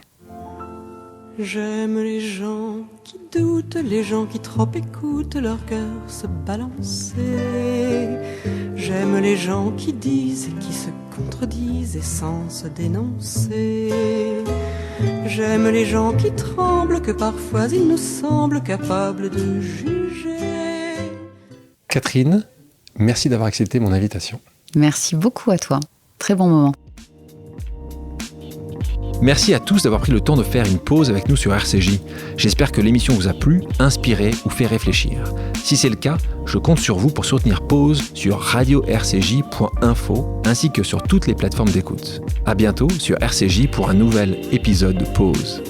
S6: J'aime les gens qui doutent, les gens qui trop écoutent leur cœur se balancer. J'aime les gens qui disent et qui se contredisent et sans se dénoncer. J'aime les gens qui tremblent, que parfois ils nous semblent capables de juger.
S2: Catherine, merci d'avoir accepté mon invitation.
S1: Merci beaucoup à toi. Très bon moment.
S2: Merci à tous d'avoir pris le temps de faire une pause avec nous sur RCJ. J'espère que l'émission vous a plu, inspiré ou fait réfléchir. Si c'est le cas, je compte sur vous pour soutenir Pause sur radio-rcj.info ainsi que sur toutes les plateformes d'écoute. À bientôt sur RCJ pour un nouvel épisode de Pause.